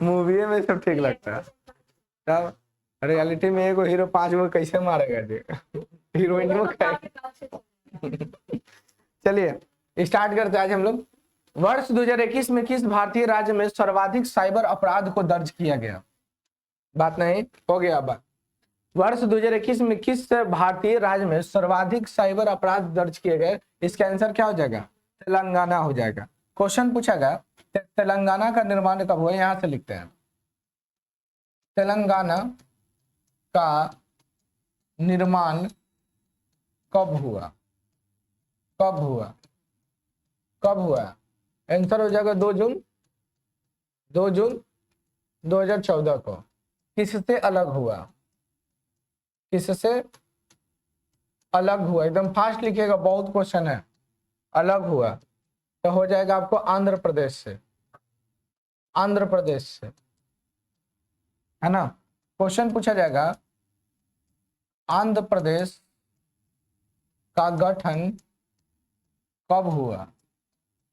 Movie में सब ठीक लगता है, तब रियलिटी में एगो हीरो 5 गो कैसे मारेगा जी? हीरोइन को चलिए स्टार्ट करते हैं आज हम लोग। वर्ष 2021 में किस भारतीय राज्य में सर्वाधिक साइबर अपराध को दर्ज किया गया? बात नहीं हो गया बात। वर्ष 2021 में किस भारतीय राज्य में सर्वाधिक साइबर अपराध दर्ज किए गए? इसका आंसर क्या हो जाएगा? तेलंगाना हो जाएगा। क्वेश्चन पूछा गया तेलंगाना का निर्माण कब हुआ? यहां से लिखते हैं तेलंगाना का निर्माण कब हुआ? कब हुआ? कब हुआ? आंसर हो जाएगा 2 जून 2014 को। किससे अलग हुआ? किससे अलग हुआ? एकदम फास्ट लिखिएगा, बहुत क्वेश्चन है। अलग हुआ तो हो जाएगा आपको आंध्र प्रदेश से, आंध्र प्रदेश से, है ना। क्वेश्चन पूछा जाएगा आंध्र प्रदेश का गठन कब हुआ?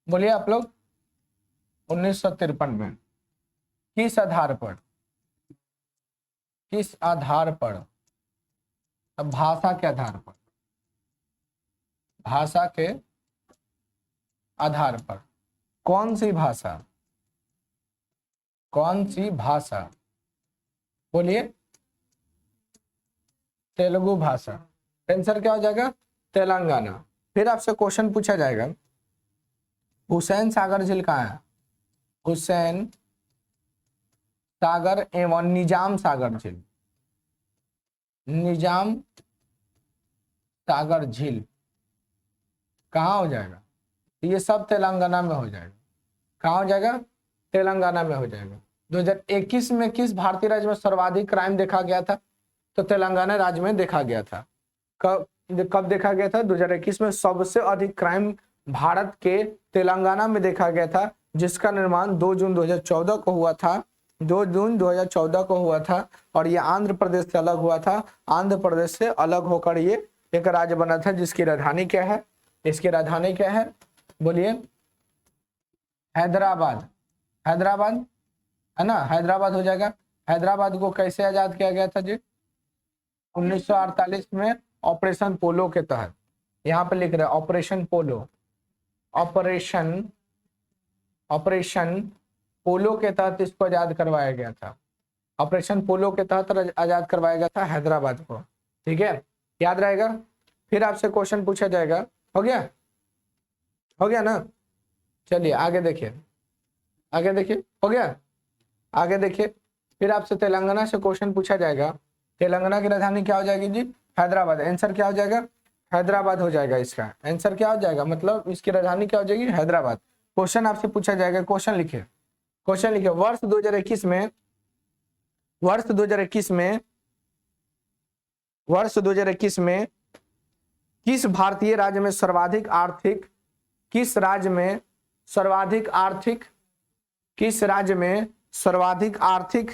बोलिए आप लोग। 1953 में। किस आधार पर? किस आधार पर? अब भाषा के आधार पर, भाषा के आधार पर। कौन सी भाषा? कौन सी भाषा? बोलिए। तेलुगु भाषा। आंसर क्या हो जाएगा? तेलंगाना। फिर आपसे क्वेश्चन पूछा जाएगा हुसैन सागर झील कहाँ है? हुसैन सागर एवं निजाम सागर झील, निजाम सागर झील कहाँ हो जाएगा? ये सब तेलंगाना में हो जाएगा। कहाँ हो जाएगा? तेलंगाना में हो जाएगा। 2021 में किस भारतीय राज्य में सर्वाधिक क्राइम देखा गया था? तो तेलंगाना राज्य में देखा गया था। कब देखा गया था? 2021 में सबसे अधिक क्राइम भारत के तेलंगाना में देखा गया था, जिसका निर्माण 2 जून 2014 को हुआ था। 2 जून 2014 को हुआ था और ये आंध्र प्रदेश से अलग हुआ था। आंध्र प्रदेश से अलग होकर ये एक राज्य बना था, जिसकी राजधानी क्या है? इसकी राजधानी क्या है? बोलिए। हैदराबाद। हैदराबाद है ना, हैदराबाद हो जाएगा। हैदराबाद को कैसे आजाद किया गया था जी? 1948 में ऑपरेशन पोलो के तहत। यहाँ पे लिख रहे हैं ऑपरेशन पोलो, ऑपरेशन ऑपरेशन पोलो के तहत इसको आजाद करवाया गया था। ऑपरेशन पोलो के तहत आजाद करवाया गया था हैदराबाद को। ठीक है, याद रहेगा। फिर आपसे क्वेश्चन पूछा जाएगा। हो गया? हो गया ना? चलिए आगे देखिए, आगे देखिए। हो गया? आगे देखिए। फिर आपसे तेलंगाना से क्वेश्चन पूछा जाएगा। तेलंगाना की राजधानी क्या हो जाएगी जी? हैदराबाद। आंसर क्या हो जाएगा? हैदराबाद हो जाएगा। इसका आंसर क्या हो जाएगा? मतलब इसकी राजधानी क्या हो जाएगी? हैदराबाद। क्वेश्चन आपसे पूछा जाएगा, क्वेश्चन लिखिए, क्वेश्चन लिखिए। वर्ष 2021 में, वर्ष 2021 में, वर्ष 2021 में किस भारतीय राज्य में सर्वाधिक आर्थिक, किस राज्य में सर्वाधिक आर्थिक, किस राज्य में सर्वाधिक आर्थिक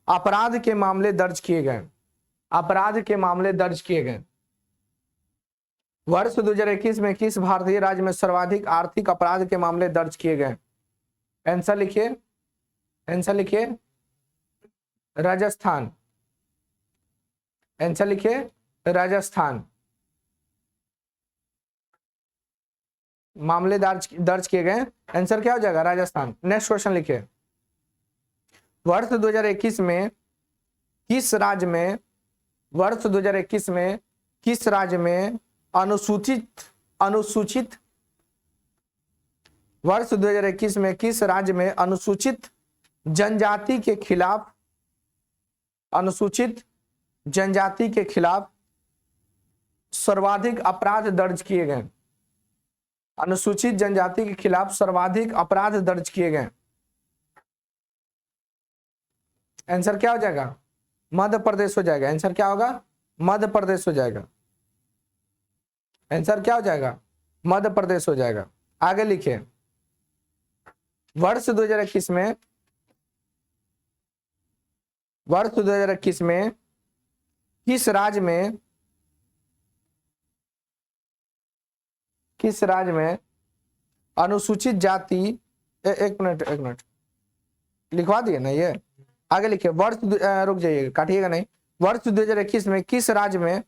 अपराध के मामले दर्ज किए गए? अपराध के मामले दर्ज किए गए। वर्ष 2021 में किस भारतीय राज्य में सर्वाधिक आर्थिक अपराध के मामले दर्ज किए गए? आंसर लिखिए, आंसर लिखिए। राजस्थान। आंसर लिखिए, राजस्थान। मामले दर्ज किए गए। आंसर क्या हो जाएगा? राजस्थान। नेक्स्ट क्वेश्चन लिखिए। वर्ष 2021 में किस राज्य में, वर्ष 2021 में किस राज्य में अनुसूचित वर्ष 2021 में किस राज्य में अनुसूचित जनजाति के खिलाफ, अनुसूचित जनजाति के खिलाफ सर्वाधिक अपराध दर्ज किए गए? अनुसूचित जनजाति के खिलाफ सर्वाधिक अपराध दर्ज किए गए। आंसर क्या हो जाएगा? मध्य प्रदेश हो जाएगा। आंसर क्या होगा? मध्य प्रदेश हो जाएगा। आंसर क्या हो जाएगा? मध्य प्रदेश हो जाएगा। आगे लिखिए। वर्ष 2021 में, वर्ष 2021 में किस राज्य में, किस राज्य में अनुसूचित जाति, एक मिनट, लिखवा दिए ना ये। आगे लिखिए वर्ष रुक जाइए, काटिएगा नहीं। वर्ष 2021 में किस राज्य में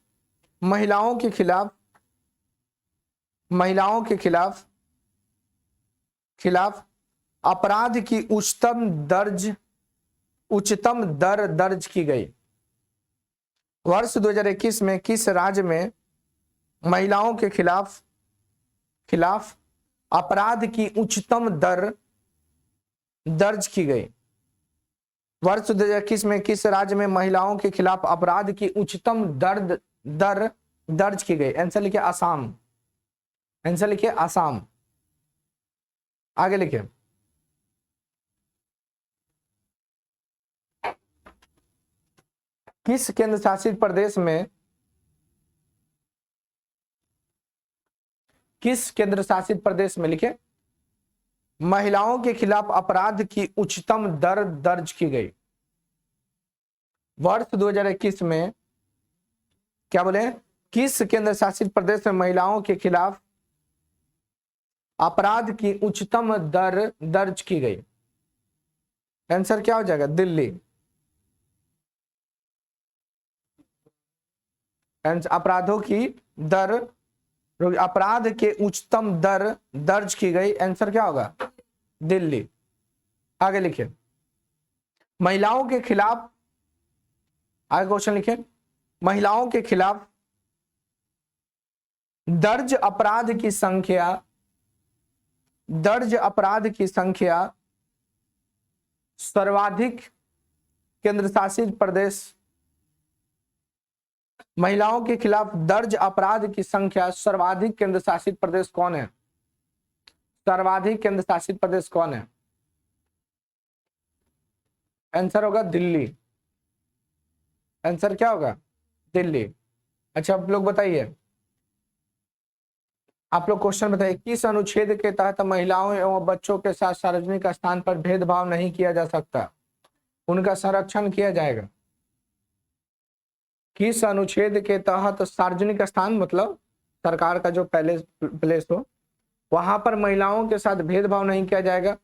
महिलाओं के खिलाफ अपराध की उच्चतम दर दर्ज की गई? वर्ष 2021 में किस राज्य में महिलाओं के खिलाफ अपराध की उच्चतम दर दर्ज की गई? वर्ष 2021 में किस राज्य में महिलाओं के खिलाफ अपराध की उच्चतम दर दर्ज की गई? आंसर लिखिए असम। आंसर लिखिए असम। आगे लिखिए किस केंद्र शासित प्रदेश में लिखे महिलाओं के खिलाफ अपराध की उच्चतम दर दर्ज की गई? वर्ष 2021 में क्या बोले? किस केंद्र शासित प्रदेश में महिलाओं के खिलाफ अपराध की उच्चतम दर दर्ज की गई? आंसर क्या हो जाएगा? दिल्ली। अपराधों की दर, अपराध के उच्चतम दर दर्ज की गई, आंसर क्या होगा? दिल्ली। आगे लिखिए महिलाओं के खिलाफ, आगे क्वेश्चन लिखिए महिलाओं के खिलाफ दर्ज अपराध की संख्या सर्वाधिक केंद्र शासित प्रदेश, महिलाओं के खिलाफ दर्ज अपराध की संख्या सर्वाधिक केंद्र शासित प्रदेश कौन है? सर्वाधिक केंद्र शासित प्रदेश कौन है? आंसर होगा दिल्ली। आंसर क्या होगा? दिल्ली। अच्छा आप लोग बताइए, आप लोग क्वेश्चन बताइए किस अनुच्छेद के तहत महिलाओं एवं बच्चों के साथ सार्वजनिक स्थान पर भेदभाव नहीं किया जा सकता, उनका संरक्षण किया जाएगा? किस अनुच्छेद के तहत सार्वजनिक स्थान मतलब सरकार का जो प्लेस हो, वहां पर महिलाओं के साथ भेदभाव नहीं किया जाएगा,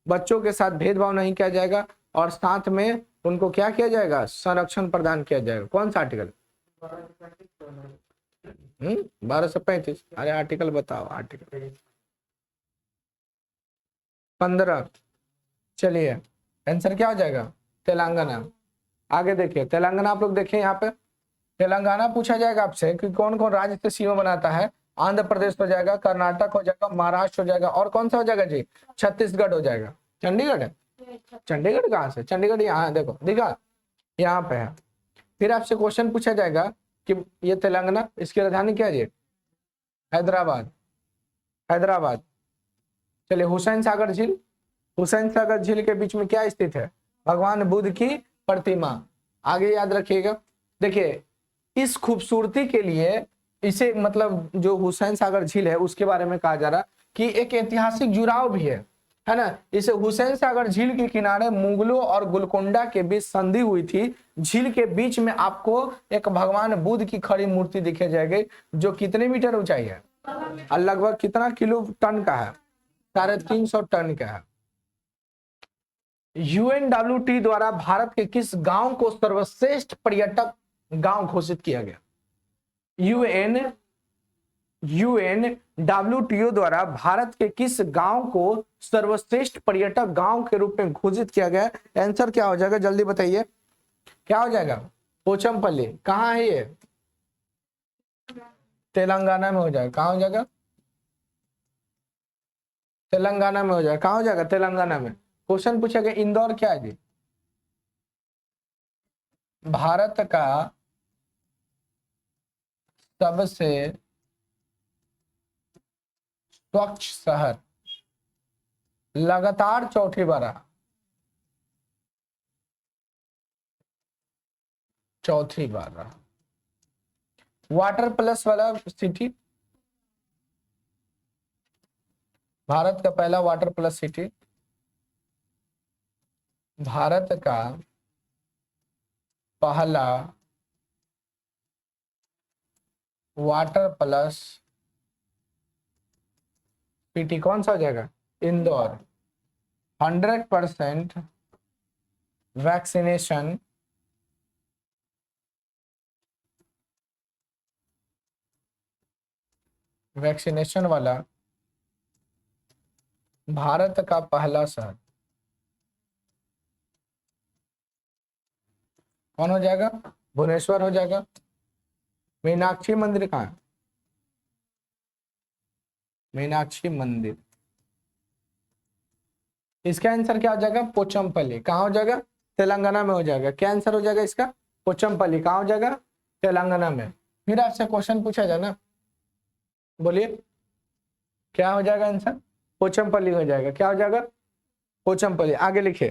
बच्चों के साथ भेदभाव नहीं किया जाएगा और साथ में उनको क्या किया जाएगा? संरक्षण प्रदान किया जाएगा? कौन सा आर्टिकल? 1235। अरे आर्टिकल बताओ। आर्टिकल 15। चलिए आंसर क्या हो जाएगा? तेलंगाना। आगे देखिए तेलंगाना, आप लोग देखिए यहाँ पे तेलंगाना पूछा जाएगा आपसे कि कौन कौन राज्य से सीमा बनाता है? आंध्र प्रदेश हो जाएगा, कर्नाटक हो जाएगा, महाराष्ट्र हो जाएगा और कौन सा हो जाएगा जी? छत्तीसगढ़ हो जाएगा। चंडीगढ़ है? चंडीगढ़ कहाँ से? चंडीगढ़ यहाँ देखो, दिखा यहाँ पे है। फिर आपसे क्वेश्चन पूछा जाएगा कि ये तेलंगाना, इसकी राजधानी क्या है? हैदराबाद। हैदराबाद। चलिए हुसैन सागर झील, हुसैन सागर झील के बीच में क्या स्थित है? भगवान बुद्ध की प्रतिमा। आगे याद रखिएगा, देखिए इस खूबसूरती के लिए इसे मतलब जो हुसैन सागर झील है उसके बारे में कहा जा रहा कि एक ऐतिहासिक जुड़ाव भी है ना। इसे हुसैन सागर झील के किनारे मुगलों और गोलकोंडा के बीच संधि हुई थी। झील के बीच में आपको एक भगवान बुद्ध की खड़ी मूर्ति दिखे जाएगी जो कितने मीटर ऊंचाई है और लगभग कितना किलो टन का है? 350 टन का है। UNWT द्वारा भारत के किस गांव को सर्वश्रेष्ठ पर्यटक गांव घोषित किया गया? UNWTO द्वारा भारत के किस गांव को सर्वश्रेष्ठ पर्यटक गांव के रूप में घोषित किया गया? आंसर क्या हो जाएगा? जल्दी बताइए क्या हो जाएगा? पोचमपल्ली। कहाँ है ये? तेलंगाना में हो जाएगा। कहाँ हो जाएगा? तेलंगाना में हो जाएगा। कहाँ हो जाएगा? तेलंगाना में। क्वेश्चन पूछा गया इंदौर क्या है जी? भारत का सबसे स्वच्छ शहर लगातार चौथी बार रहा। चौथी बार रहा। वाटर प्लस वाला सिटी, भारत का पहला वाटर प्लस सिटी, भारत का पहला वाटर प्लस सिटी कौन सा हो जाएगा? इंदौर। 100% वैक्सीनेशन वैक्सीनेशन वाला भारत का पहला शहर कौन हो जाएगा? भुवनेश्वर हो जाएगा। मीनाक्षी मंदिर कहाँ है? मीनाक्षी मंदिर, इसका आंसर क्या हो जाएगा? पोचमपल्ली। कहाँ हो जाएगा? तेलंगाना में हो जाएगा। क्या आंसर हो जाएगा इसका? पोचमपल्ली। कहाँ हो जाएगा? तेलंगाना में। फिर आपसे क्वेश्चन पूछा जाए ना, बोलिए क्या हो जाएगा आंसर? पोचमपल्ली हो जाएगा। क्या हो जाएगा? पोचमपल्ली। आगे लिखिए,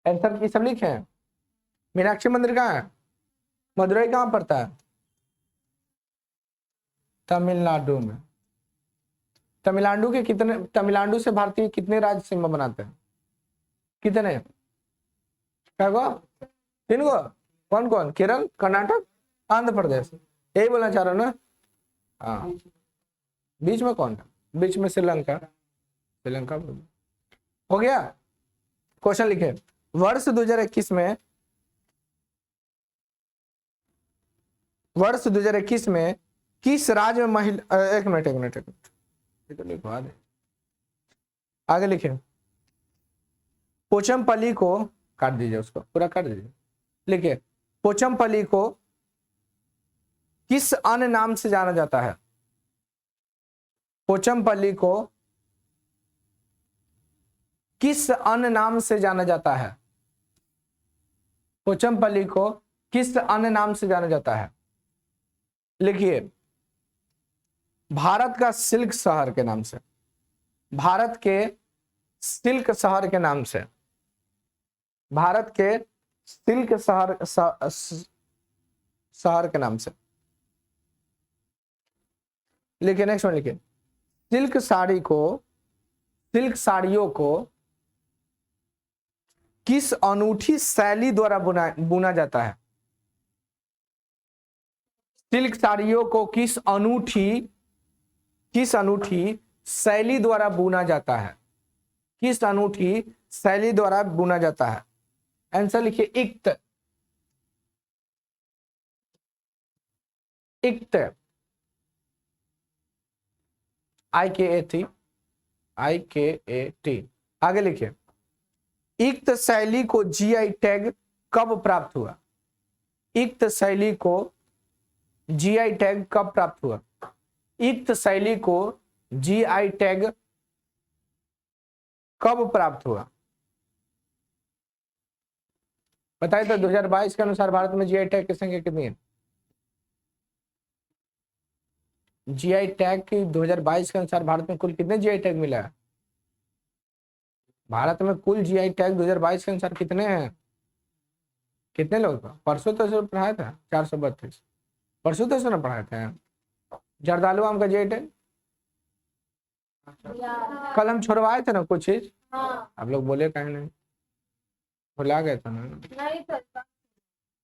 आंसर की सब लिखे हैं। मीनाक्षी मंदिर कहाँ है? मदुरई कहाँ पड़ता है? तमिलनाडु में। तमिलनाडु के कितने, तमिलनाडु से भारतीय कितने राज्य सीमा बनाते हैं? कितने? क्या गो? 3 गो। कौन कौन? केरल, कर्नाटक, आंध्र प्रदेश। यही बोलना चाह रहा हूँ ना? हाँ। बीच में कौन है? बीच में श्रीलंका। श्रीलंका हो गया। क्वेश्चन लिखे, वर्ष 2021 में, वर्ष 2021 में किस राज्य में महिला, एक मिनट ये तो लिखवा दे। आगे लिखे, पोचमपल्ली को काट दीजिए, उसको पूरा काट दीजिए। लिखिए, पोचमपल्ली को किस अन्य नाम से जाना जाता है? पोचमपल्ली को किस अन्य नाम से जाना जाता है? पोचमपल्ली को किस अन्य नाम से जाना जाता है? लिखिए, भारत का सिल्क शहर के नाम से, भारत के सिल्क शहर के नाम से, भारत के सिल्क शहर के नाम से। लिखिए, नेक्स्ट वन लिखिए, सिल्क साड़ी को, सिल्क साड़ियों को किस अनूठी शैली द्वारा बुना जाता है? सिल्क साड़ियों को किस अनूठी शैली द्वारा बुना जाता है? किस अनूठी शैली द्वारा बुना जाता है? आंसर लिखिए, इक्त। इक्त, IKAT। आगे लिखिए, इक्त शैली को GI टैग कब प्राप्त हुआ? इक्त शैली को GI टैग कब प्राप्त हुआ? इक्त शैली को GI टैग कब प्राप्त हुआ? बताइए तो। 2022 के अनुसार भारत में GI टैग की संख्या कितनी है? GI टैग की 2022 के अनुसार भारत में कुल कितने GI टैग मिला है? भारत में कुल GI टैग 2022 के अनुसार कितने हैं? कितने लोग का? परसों तो इसे पढ़ाया था 432। परसों तो इसे ना पढ़ाए थे। जर्दालू आम का GI टैग कल हम छोड़वाए थे ना कुछ चीज। आप लोग बोले कहीं नहीं, भुला गए थे ना?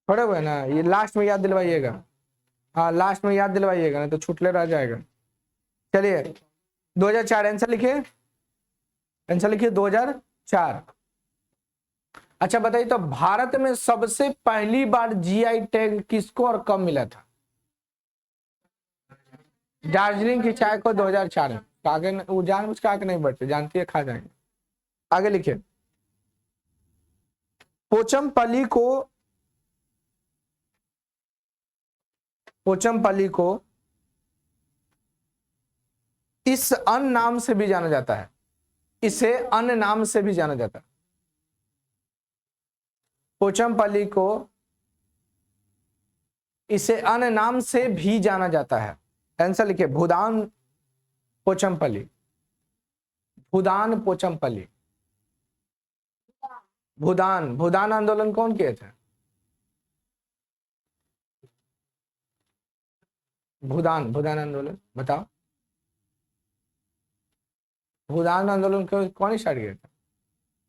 छोड़े हुए ना, ये लास्ट में याद दिलवाइएगा। हाँ, लास्ट में याद दिलवाइएगा, नहीं तो छुटले रह जाएगा। चलिए, 2004 आंसर लिखिए, आंसर लिखिए 2004। अच्छा बताइए तो, भारत में सबसे पहली बार GI टैग किसको और कब मिला था? दार्जिलिंग की चाय को 2004 में। आगे वो जानबूझ के आगे नहीं बढ़ते, जानती है, खा जाएंगे। आगे लिखिए, पोचमपल्ली को इस अन्य नाम से भी जाना जाता है, इसे अन्य नाम से भी जाना जाता है। पोचमपल्ली को इसे अन्य नाम से भी जाना जाता है। आंसर लिखिए, भूदान पोचमपल्ली। भूदान पोचमपल्ली। भूदान आंदोलन कौन किए थे? भूदान आंदोलन बताओ। भूदान आंदोलन कौन स्टार्ट किया था?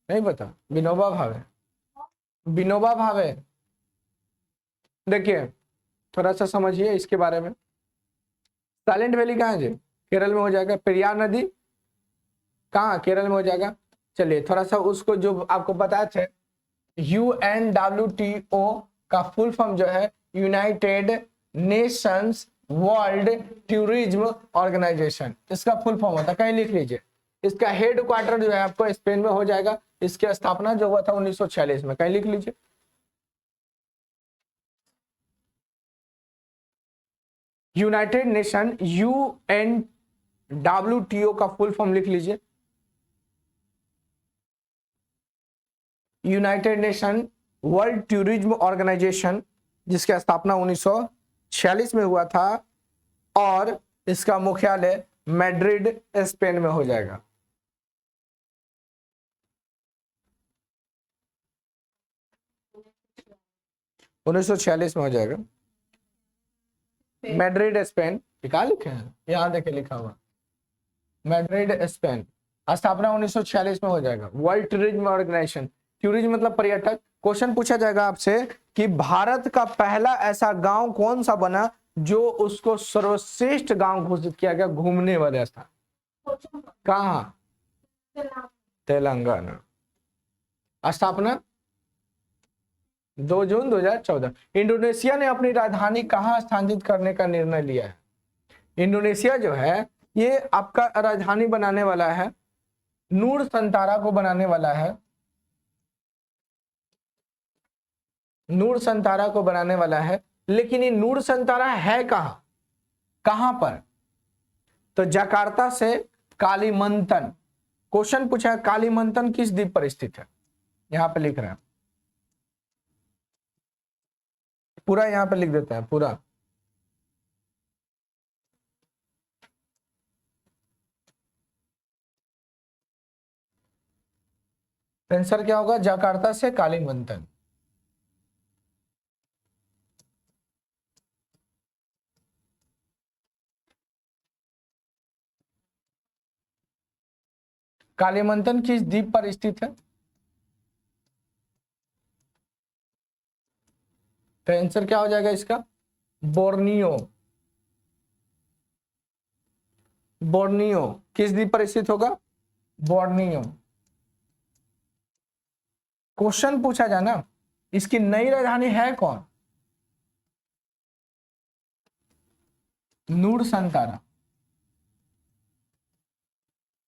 नहीं पता? विनोबा भावे। विनोबा भावे। देखिए, थोड़ा सा समझिए इसके बारे में। साइलेंट वैली कहाँ है जी? केरल में हो जाएगा। पेरियार नदी कहाँ? केरल में हो जाएगा। चलिए थोड़ा सा उसको जो आपको पता थे, UNWTO का फुल फॉर्म जो है United Nations World Tourism Organization, इसका फुल फॉर्म होता है, कहीं लिख लीजिए। इसका हेड क्वार्टर जो है आपको स्पेन में हो जाएगा। इसकी स्थापना जो हुआ था 1946 में, कहीं लिख लीजिए। यूनाइटेड नेशन UNWTO का फुल फॉर्म लिख लीजिए, United Nation World Tourism Organization, जिसकी स्थापना 1946 में हुआ था और इसका मुख्यालय मैड्रिड स्पेन में हो जाएगा। उन्नीस सौ 46 में हो जाएगा, मैड्रिड स्पेन। क्या लिखे हैं यहाँ, देखे लिखा हुआ मैड्रिड स्पेन, स्थापना 1946 में हो जाएगा। वर्ल्ड टूरिज्म ऑर्गेनाइजेशन, टूरिज्म मतलब पर्यटक। क्वेश्चन पूछा जाएगा आपसे कि भारत का पहला ऐसा गांव कौन सा बना जो उसको सर्वश्रेष्ठ गांव घोषित किया गया घूमने वाले स्थान, कहाँ? तेलंगाना। स्थापना 2 जून 2014। इंडोनेशिया ने अपनी राजधानी कहाँ स्थानांतरित करने का निर्णय लिया है? इंडोनेशिया जो है ये आपका राजधानी बनाने वाला है, नूर संतारा को बनाने वाला है, नूर संतारा को बनाने वाला है। लेकिन ये नूर संतारा है कहाँ, कहाँ पर? तो जकार्ता से कालीमंतन। क्वेश्चन पूछा है कालीमंतन किस द्वीप पर स्थित है, यहां पे लिख रहे हैं, पूरा यहां पे लिख देते हैं पूरा। आंसर क्या होगा? जकार्ता से कालीमंतन। कालीमंतन किस द्वीप पर स्थित है? तो आंसर क्या हो जाएगा इसका? बोर्नियो। बोर्नियो किस द्वीप पर स्थित होगा? बोर्नियो। क्वेश्चन पूछा जाए ना, इसकी नई राजधानी है कौन? नूर संतारा।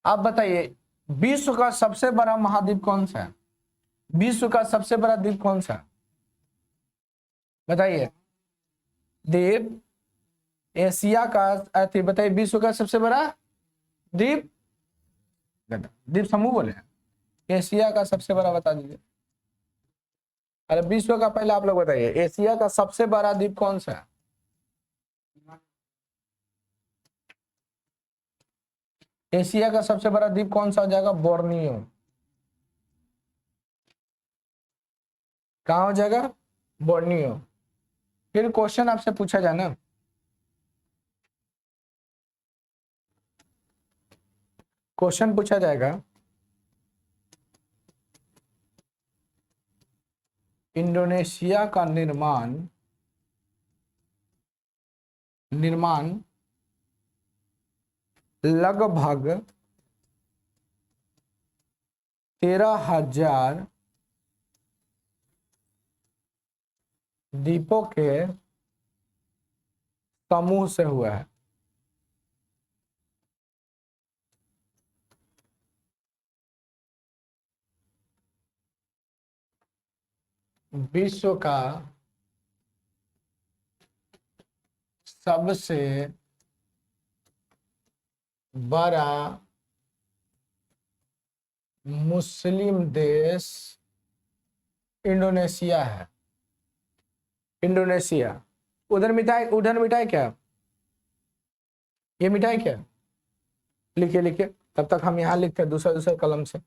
आप बताइए विश्व का सबसे बड़ा महाद्वीप कौन सा है? विश्व का सबसे बड़ा द्वीप कौन सा? बताइए। द्वीप एशिया का, बताइए विश्व का सबसे बड़ा द्वीप, द्वीप समूह बोले हैं, एशिया का सबसे बड़ा बता दीजिए। अरे विश्व का पहले आप लोग बताइए, एशिया का सबसे बड़ा द्वीप कौन सा है? एशिया का सबसे बड़ा द्वीप कौन सा हो जाएगा? बोर्नियो। कहाँ हो जाएगा? बोर्नियो। फिर क्वेश्चन आपसे पूछा जाए ना, क्वेश्चन पूछा जाएगा इंडोनेशिया का निर्माण लगभग 13,000 द्वीपों के समूह से हुआ है। विश्व का सबसे बड़ा मुस्लिम देश इंडोनेशिया है। इंडोनेशिया। उधर मिठाई क्या? ये मिठाई क्या? लिखिए लिखिए, तब तक हम यहाँ लिखते हैं दूसरा दूसरा कलम से।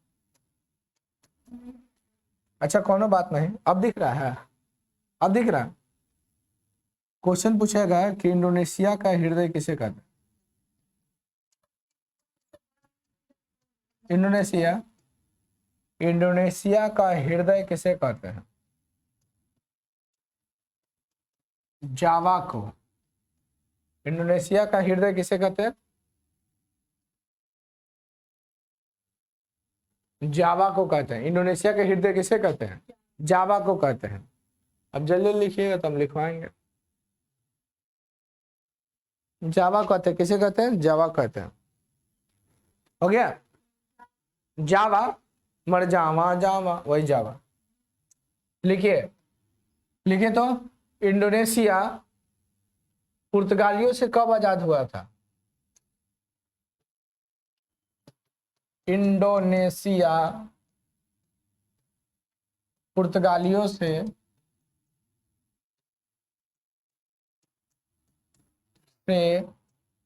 अच्छा कोनो बात नहीं, अब दिख रहा है, अब दिख रहा है। क्वेश्चन पूछेगा कि इंडोनेशिया का हृदय किसे कहते हैं? इंडोनेशिया का हृदय किसे कहते हैं? जावा को। इंडोनेशिया का हृदय किसे कहते हैं? जावा को कहते हैं। इंडोनेशिया के हृदय किसे कहते हैं? जावा को कहते हैं। अब जल्दी लिखिएगा तो हम लिखवाएंगे। जावा कहते हैं, किसे कहते हैं? जावा कहते हैं। हो गया? जावा मर जावा, जावा वही जावा। लिखिए, लिखिए तो इंडोनेशिया पुर्तगालियों से कब आजाद हुआ था? इंडोनेशिया पुर्तगालियों से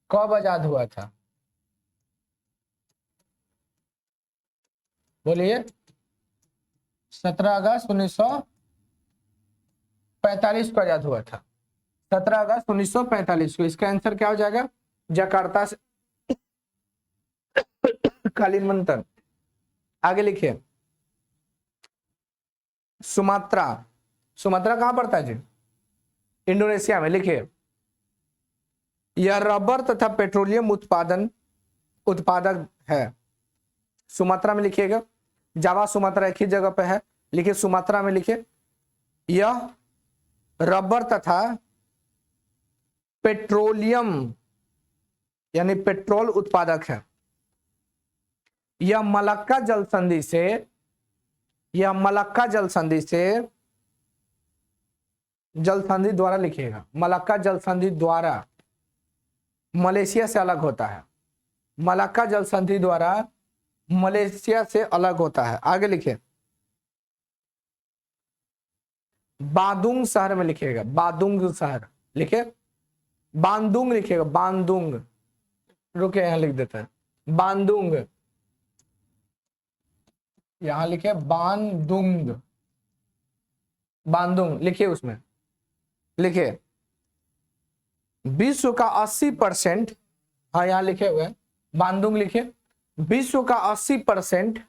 कब आजाद हुआ था? बोलिए। 17 अगस्त 1945 को आजाद हुआ था। 17 अगस्त 1945 को। इसका आंसर क्या हो जाएगा? जकार्ता से कालिमंतन। आगे लिखिए, सुमात्रा। सुमात्रा कहां पड़ता है जी? इंडोनेशिया में। लिखिए, यह रबर तथा पेट्रोलियम उत्पादक है। सुमात्रा में लिखिएगा। जावा सुमात्रा एक ही जगह पे है। लिखिए सुमात्रा में लिखिए, यह रबर तथा पेट्रोलियम यानी पेट्रोल उत्पादक है। यह मलक्का जल संधि से जल संधि द्वारा लिखिएगा। मलक्का जल संधि द्वारा मलेशिया से अलग होता है। मलक्का जल संधि द्वारा मलेशिया से अलग होता है। आगे लिखिए, बांदुंग शहर में लिखिएगा। बांदुंग शहर लिखिए, बांदुंग लिखिएगा। बांदुंग, रुके यहां लिख देते हैं। बांदुंग, यहां लिखिए बांदुंग। बांदुंग लिखिए, उसमें लिखिए विश्व का 80%, हाँ यहां लिखे हुए बांदुंग लिखिए, विश्व का 80%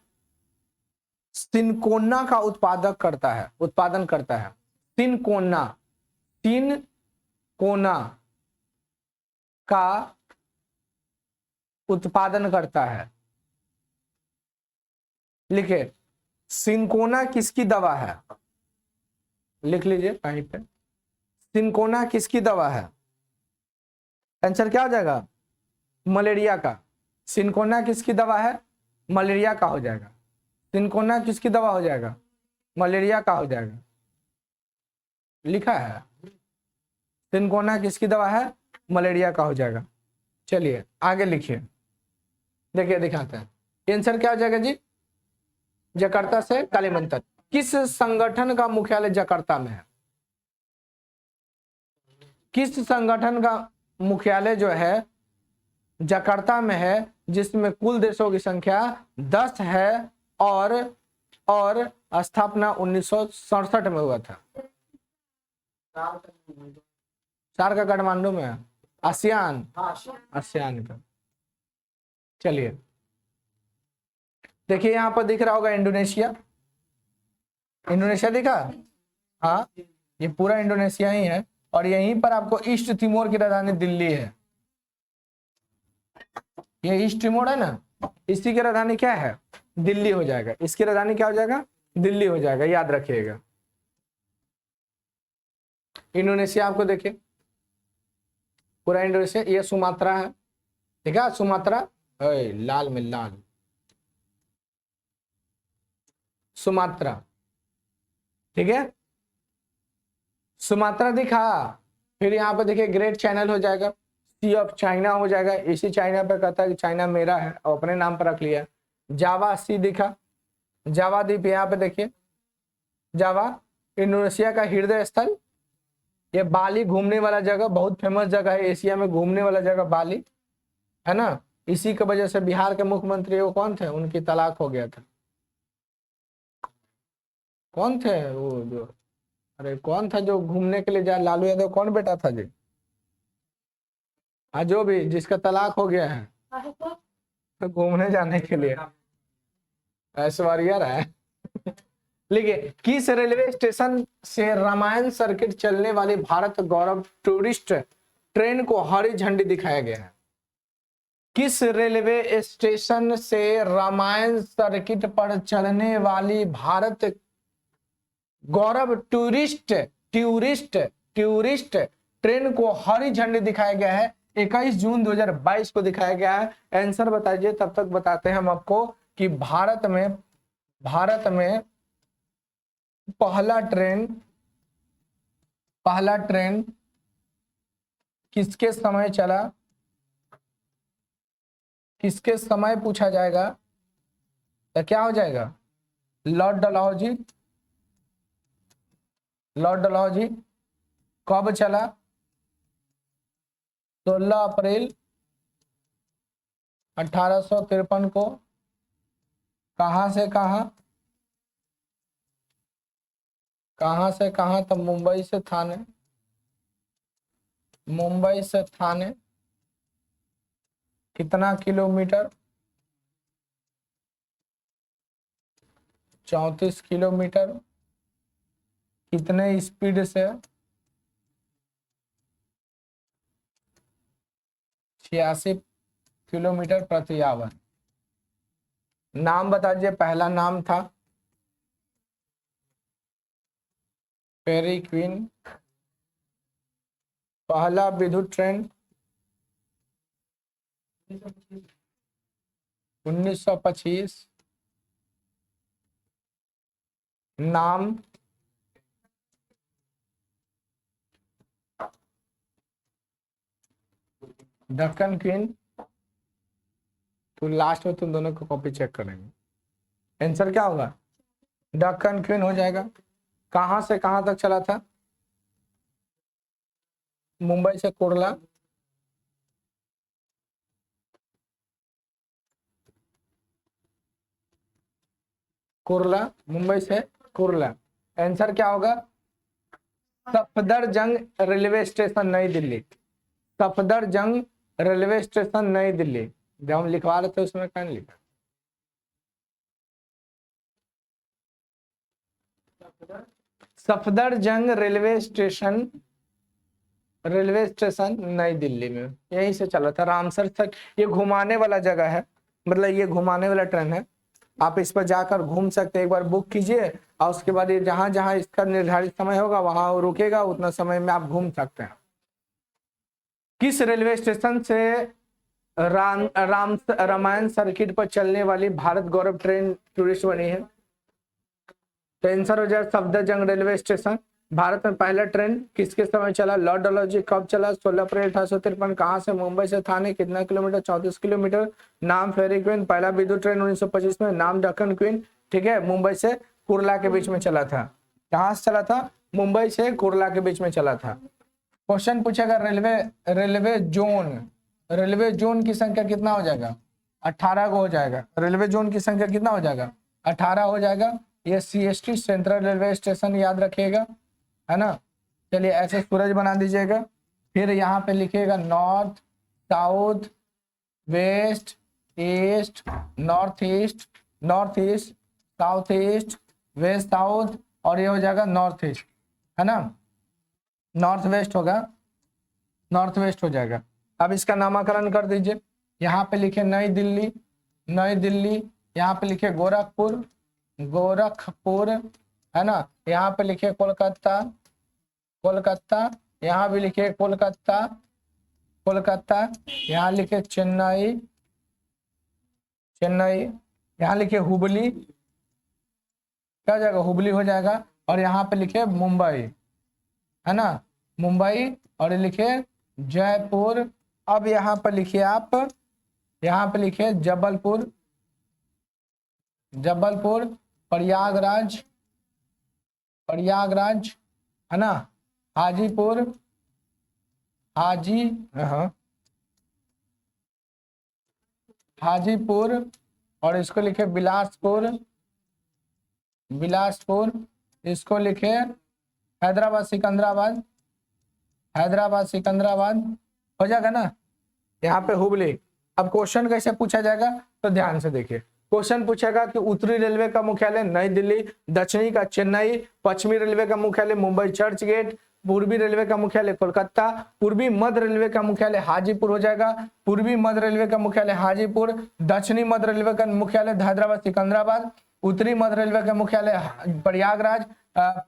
सिनकोना का उत्पादन करता है। सिनकोना का उत्पादन करता है। लिखिए, सिनकोना किसकी दवा है? लिख लीजिए कहीं पे, सिनकोना किसकी दवा है? आंसर क्या हो जाएगा? मलेरिया का। सिनकोना किसकी दवा है? मलेरिया का हो जाएगा। सिनकोना किसकी दवा हो जाएगा? मलेरिया का हो जाएगा। लिखा है, सिनकोना किसकी दवा है? मलेरिया का हो जाएगा। चलिए आगे लिखिए, देखिए दिखाते हैं। आंसर क्या हो जाएगा जी? जकार्ता से कालिमंतन। किस संगठन का मुख्यालय जकार्ता में है? किस संगठन का मुख्यालय जो है जकार्ता में है, जिसमें कुल देशों की संख्या 10 है और स्थापना 1967 में हुआ था? सार का काठमांडू में है। आसियान का। चलिए देखिए, यहां पर दिख रहा होगा इंडोनेशिया। इंडोनेशिया दिखा? हाँ, ये पूरा इंडोनेशिया ही है। और यहीं पर आपको ईस्ट तिमोर की राजधानी दिल्ली है। ये ईस्ट तिमोर है ना, इसी की राजधानी क्या है? दिल्ली हो जाएगा। इसकी राजधानी क्या हो जाएगा? दिल्ली हो जाएगा, याद रखिएगा। इंडोनेशिया आपको देखिए, पूरा इंडोनेशिया। ये सुमात्रा है, ठीक है? सुमात्रा लाल में लाल, सुमात्रा, ठीक है? सुमात्रा दिखा। फिर यहाँ पे देखिए ग्रेट चैनल हो जाएगा, सी ऑफ चाइना हो जाएगा। इसी चाइना पे कहता है कि चाइना मेरा है और अपने नाम पर रख लिया। जावा सी दिखा, जावा द्वीप यहाँ पे देखिए। जावा इंडोनेशिया का हृदय स्थल। ये बाली घूमने वाला जगह, बहुत फेमस जगह है एशिया में घूमने वाला जगह बाली, है ना? इसी की वजह से बिहार के मुख्यमंत्री वो कौन थे? उनकी तलाक हो गया था। कौन थे वो जो, अरे कौन था जो घूमने के लिए जा? लालू यादव कौन बेटा था जी? हाँ, जो भी जिसका तलाक हो गया है तो घूमने जाने के लिए ऐश्वर्या राय। लिखिए, किस रेलवे स्टेशन से रामायण सर्किट चलने वाली भारत गौरव टूरिस्ट ट्रेन को हरी झंडी दिखाया गया है? किस रेलवे स्टेशन से रामायण सर्किट पर चलने वाली भारत गौरव टूरिस्ट ट्रेन को हरी झंडी दिखाया गया है? 21 जून 2022 को दिखाया गया है। आंसर बताइए, तब तक बताते हैं हम आपको कि भारत में पहला ट्रेन किसके समय चला? किसके समय पूछा जाएगा तो क्या हो जाएगा? लॉर्ड डलहौजी कब चला? 16 अप्रैल 1853 को। कहां से कहां? तो मुंबई से थाने। कितना किलोमीटर? 34 किलोमीटर। कितने स्पीड से? 86 किलोमीटर प्रति आवर। नाम बता दीजिए। पहला नाम था फेरी क्वीन। पहला विद्युत ट्रेन 1925। नाम दक्कन क्वीन। तो लास्ट में तुम दोनों को कॉपी चेक करेंगे। आंसर क्या होगा? दक्कन क्वीन हो जाएगा। कहां से कहां तक चला था? मुंबई से कुर्ला। मुंबई से कुर्ला। आंसर क्या होगा? सफदरजंग रेलवे स्टेशन नई दिल्ली। सफदरजंग रेलवे स्टेशन नई दिल्ली। जब हम लिखवा रहे थे उसमें क्या नहीं लिखा? सफदरजंग रेलवे स्टेशन नई दिल्ली में यहीं से चला था। रामसर तक ये घुमाने वाला जगह है, मतलब ये घुमाने वाला ट्रेन है। आप इस पर जाकर घूम सकते हैं। एक बार बुक कीजिए और उसके बाद ये जहां जहां इसका निर्धारित समय होगा वहां रुकेगा, उतना समय में आप घूम सकते हैं। किस रेलवे स्टेशन से रामायण सर्किट पर चलने वाली भारत गौरव ट्रेन टूरिस्ट बनी है? तो आंसर हो जाए सफदरजंग रेलवे स्टेशन। भारत में पहला ट्रेन किसके समय चला? लॉर्ड डलहौजी। कब चला? 16 अप्रैल 1853। कहां से? मुंबई से थाने। कितना किलोमीटर? 34 किलोमीटर। नाम फेरी क्वीन। पहला विद्युत ट्रेन 1925 में। नाम दक्कन क्वीन। ठीक है। मुंबई से कुर्ला के बीच में चला था। कहां से चला था? मुंबई से कुर्ला के बीच में चला था। क्वेश्चन पूछेगा रेलवे जोन की संख्या कितना हो जाएगा? 18 को हो जाएगा। रेलवे जोन की संख्या कितना हो जाएगा? 18 हो जाएगा। ये CST सेंट्रल रेलवे स्टेशन याद रखिएगा, है ना। चलिए ऐसे सूरज बना दीजिएगा। फिर यहाँ पे लिखिएगा north, south, west, east, north east, south east, west south, और ये हो जाएगा नॉर्थ ईस्ट, है ना। नॉर्थ वेस्ट हो जाएगा। अब इसका नामकरण कर दीजिए। यहाँ पे लिखे नई दिल्ली, यहाँ पे लिखे गोरखपुर, है ना। यहाँ पे लिखे कोलकाता, यहाँ भी लिखे कोलकाता, यहाँ लिखे चेन्नई, यहाँ लिखे हुबली, क्या जाएगा? हुबली हो जाएगा। और यहाँ पे लिखे मुंबई, है ना, मुंबई, और लिखे जयपुर। अब यहाँ पर लिखिए आप, यहाँ पे लिखिए जबलपुर, प्रयागराज, है ना, हाजीपुर, हाजीपुर, और इसको लिखे बिलासपुर, इसको लिखे हैदराबाद, सिकंदराबाद हो जाएगा ना। यहाँ पे हुबली। अब क्वेश्चन कैसे पूछा जाएगा तो ध्यान से देखिए। क्वेश्चन पूछेगा कि उत्तरी रेलवे का मुख्यालय नई दिल्ली, दक्षिणी का चेन्नई, पश्चिमी रेलवे का मुख्यालय मुंबई चर्च गेट, पूर्वी रेलवे का मुख्यालय कोलकाता, पूर्वी मध्य रेलवे का मुख्यालय हाजीपुर हो जाएगा, पूर्वी मध्य रेलवे का मुख्यालय हाजीपुर, दक्षिणी मध्य रेलवे का मुख्यालय हैदराबाद सिकंदराबाद, उत्तरी मध्य रेलवे का मुख्यालय प्रयागराज,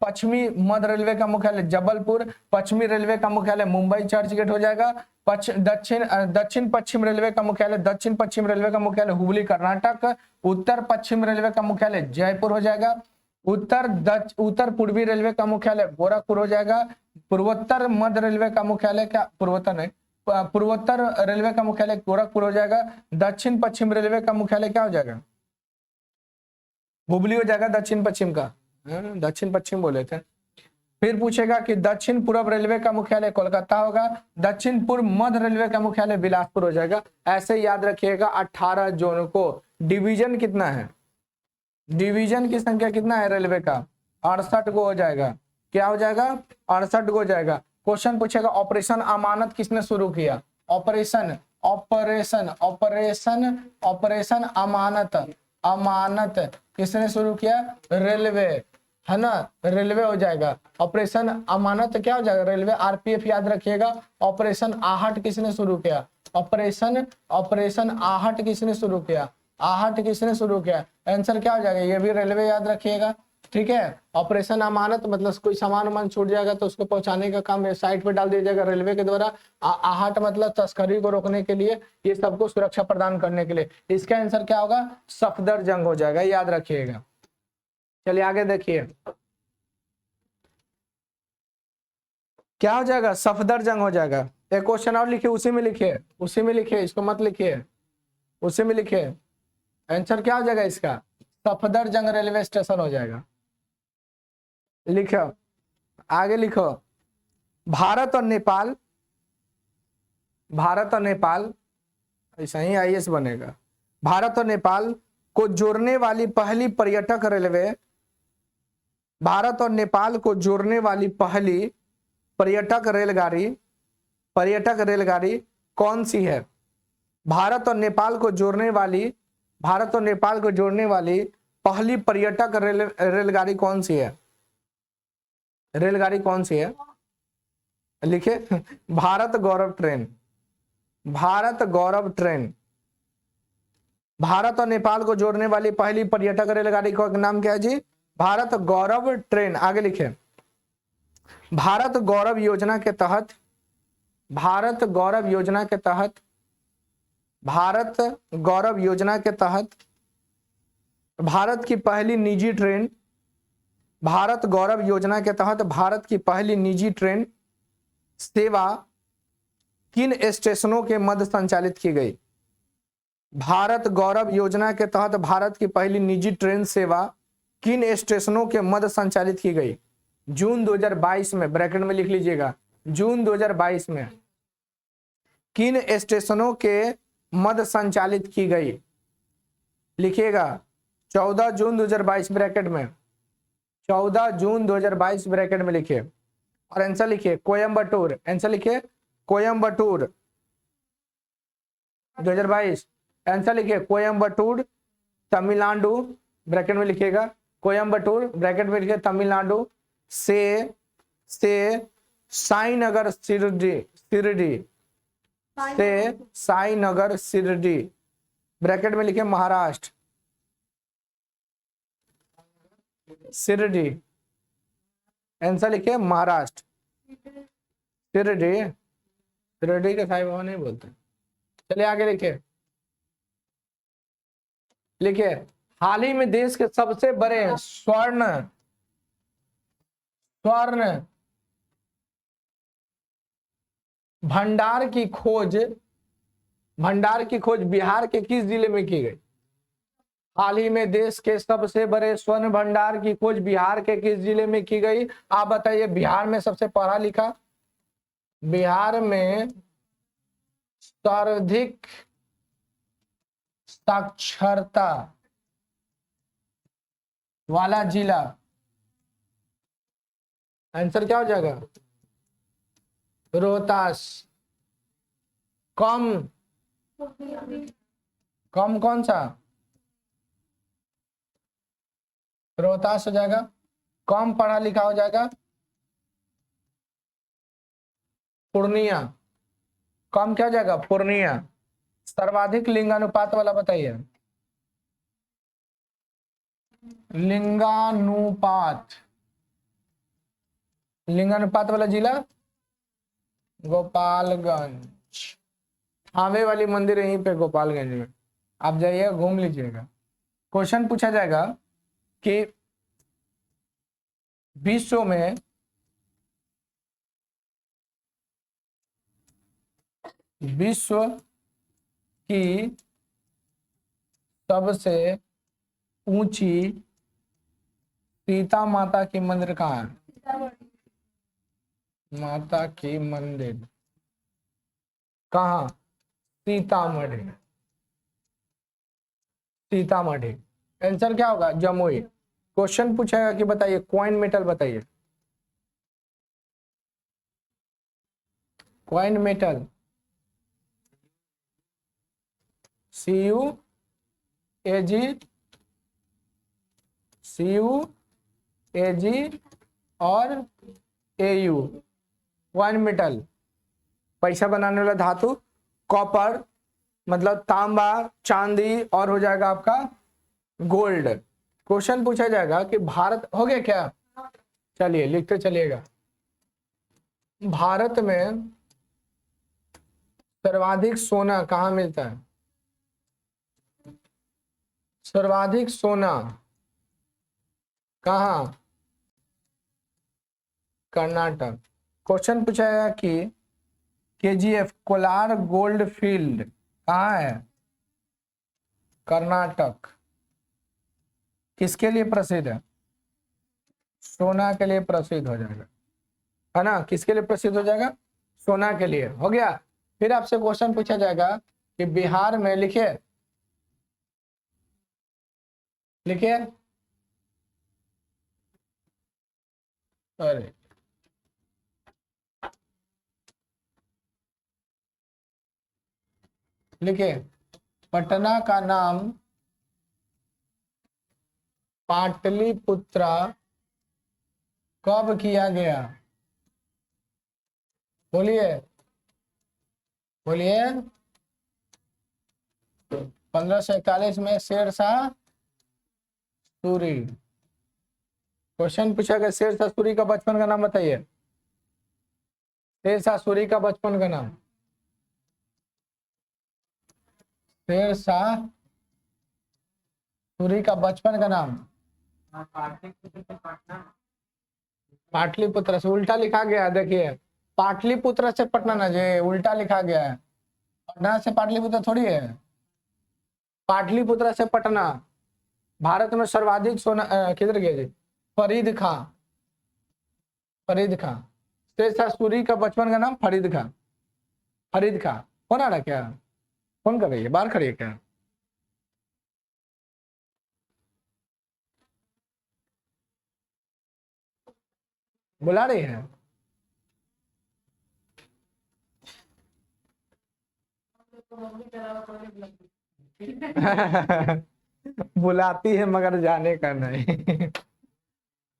पश्चिमी मध्य रेलवे का मुख्यालय जबलपुर, पश्चिमी रेलवे का मुख्यालय मुंबई चर्च गेट हो जाएगा, दक्षिण पश्चिम रेलवे का मुख्यालय दक्षिण पश्चिम रेलवे का मुख्यालय हुबली कर्नाटक, उत्तर पश्चिम रेलवे का मुख्यालय जयपुर हो जाएगा, उत्तर पूर्वी रेलवे का मुख्यालय गोरखपुर हो जाएगा, पूर्वोत्तर मध्य रेलवे का मुख्यालय क्या पूर्वोत्तर नहीं पूर्वोत्तर रेलवे का मुख्यालय गोरखपुर हो जाएगा, दक्षिण पश्चिम रेलवे का मुख्यालय क्या हो जाएगा हुबली हो जाएगा, दक्षिण पश्चिम का दक्षिण पश्चिम बोले थे। फिर पूछेगा कि दक्षिण पूर्व रेलवे का मुख्यालय कोलकाता होगा, दक्षिण पूर्व मध्य रेलवे का मुख्यालय बिलासपुर हो जाएगा। ऐसे याद रखिएगा 18 जोन को। डिवीजन कितना है, डिवीजन की संख्या कितना है रेलवे का 68 को हो जाएगा। क्या हो जाएगा 68 को हो जाएगा। क्वेश्चन पूछेगा ऑपरेशन अमानत किसने शुरू किया, ऑपरेशन ऑपरेशन ऑपरेशन ऑपरेशन अमानत अमानत किसने शुरू किया, रेलवे है ना, रेलवे हो जाएगा। ऑपरेशन अमानत क्या हो जाएगा रेलवे, आरपीएफ याद रखिएगा। ऑपरेशन आहट किसने शुरू किया, ऑपरेशन आहट किसने शुरू किया, आहट किसने शुरू किया, आंसर क्या हो जाएगा, ये भी रेलवे याद रखिएगा। ठीक है, ऑपरेशन अमानत मतलब कोई सामान वामान छूट जाएगा तो उसको पहुंचाने का काम साइट पे डाल दिया जाएगा रेलवे के द्वारा। आहट मतलब तस्करी को रोकने के लिए, ये सबको सुरक्षा प्रदान करने के लिए। इसका आंसर क्या होगा, सफदरजंग हो जाएगा, याद रखिएगा। चलिए आगे देखिए क्या हो जाएगा, सफदरजंग हो जाएगा। एक क्वेश्चन और लिखिए, उसी में लिखिए, उसी में लिखिए, इसको मत लिखिए, उसी में लिखिए। आंसर क्या हो जाएगा इसका, सफदरजंग रेलवे स्टेशन हो जाएगा। लिखो आगे लिखो, भारत और नेपाल, भारत और नेपाल, ऐसा ही आईएएस बनेगा। भारत और नेपाल को जोड़ने वाली पहली पर्यटक रेलवे, भारत और नेपाल को जोड़ने वाली पहली पर्यटक रेलगाड़ी कौन सी है। भारत और नेपाल को जोड़ने वाली, भारत और नेपाल को जोड़ने वाली पहली पर्यटक रेलगाड़ी कौन सी है, रेलगाड़ी कौन सी है, लिखे भारत गौरव ट्रेन, भारत गौरव ट्रेन। भारत और नेपाल को जोड़ने वाली पहली पर्यटक रेलगाड़ी का नाम क्या है जी, भारत गौरव ट्रेन। आगे लिखे, भारत गौरव योजना के तहत, भारत गौरव योजना के तहत, भारत गौरव योजना के तहत भारत की पहली निजी ट्रेन, भारत गौरव योजना के तहत भारत की पहली निजी ट्रेन सेवा किन स्टेशनों के मध्य संचालित की गई। भारत गौरव योजना के तहत भारत की पहली निजी ट्रेन सेवा किन स्टेशनों के मध्य संचालित की गई। जून 2022 में, ब्रैकेट में लिख लीजिएगा, जून 2022 में किन स्टेशनों के मध्य संचालित की गई, लिखिएगा 14 जून 2022 ब्रैकेट में, 14 जून 2022 ब्रैकेट में लिखिए। और आंसर लिखिए कोयम्बटूर, आंसर लिखिए कोयम्बटूर 2022, आंसर लिखिए कोयम्बटूर तमिलनाडु, ब्रैकेट में लिखिएगा कोयम्बटूर, ब्रैकेट में लिखिए तमिलनाडु से साईनगर शिरडी, शिरडी से साईनगर शिरडी, ब्रैकेट में लिखिए महाराष्ट्र, शिरडी, आंसर लिखिए महाराष्ट्र, शिरडी, शिरडी के साईं बाबा नहीं बोलते। चलिए आगे लिखिए, लिखिए हाल ही में देश के सबसे बड़े स्वर्ण भंडार की खोज बिहार के किस जिले में की गई। हाल ही में देश के सबसे बड़े स्वर्ण भंडार की खोज बिहार के किस जिले में की गई। आप बताइए, बिहार में सबसे पढ़ा लिखा, बिहार में सर्वाधिक साक्षरता वाला जिला, आंसर क्या हो जाएगा रोहतास। कम कौन सा, रोहतास हो जाएगा। कम पढ़ा लिखा हो जाएगा पूर्णिया, कम क्या हो जाएगा पूर्णिया। सर्वाधिक लिंगानुपात वाला बताइए, लिंगानुपात, लिंगानुपात वाला जिला गोपालगंज। आवे वाली मंदिर यहीं पे गोपालगंज में, आप जाइएगा घूम लीजिएगा। क्वेश्चन पूछा जाएगा कि विश्व में की सबसे ऊंची सीता माता की मंदिर कहाँ है? माता की मंदिर कहाँ? सीतामढ़ी, सीतामढ़ी। आंसर क्या होगा? जमुई। क्वेश्चन पूछेगा कि बताइए कॉइन मेटल बताइए, कॉइन मेटल CuAg, CuAg और Au, कॉइन मेटल पैसा बनाने वाला धातु। कॉपर मतलब तांबा, चांदी, और हो जाएगा आपका गोल्ड। क्वेश्चन पूछा जाएगा कि भारत, हो गया क्या? चलिए लिखते चलिएगा। भारत में सर्वाधिक सोना कहाँ मिलता है? सर्वाधिक सोना कहाँ? कर्नाटक। क्वेश्चन पूछा गया कि KGF कोलार गोल्ड फील्ड कहाँ है? कर्नाटक। किसके लिए प्रसिद्ध है? सोना के लिए प्रसिद्ध हो जाएगा, है ना। किसके लिए प्रसिद्ध हो जाएगा? सोना के लिए। हो गया। फिर आपसे क्वेश्चन पूछा जाएगा कि बिहार में, लिखिए लिखिए, अरे लिखिए, पटना का नाम पाटलिपुत्रा कब किया गया? बोलिए बोलिए। 1541 में शेरशाह सूरी। क्वेश्चन पूछा गया शेरशाह सूरी का बचपन का नाम बताइए, शेरशाह सूरी का बचपन का नाम। शेरशाह सूरी का बचपन का नाम पाटलिपुत्र से उल्टा लिखा गया है, देखिए पाटलिपुत्र से पटना ना जे उल्टा लिखा गया है, पटना से पाटलिपुत्र थोड़ी है, पाटलिपुत्र से पटना। भारत में सर्वाधिक सोना किधर गया जी? फरीद खां, फरीद खां। शेरशाह सूरी का बचपन का नाम फरीद खां, फरीद खां। कौन आ रहा क्या? कौन कर रही है? बाहर खड़ी है क्या? बुला रही है? बुलाती है मगर जाने का नहीं।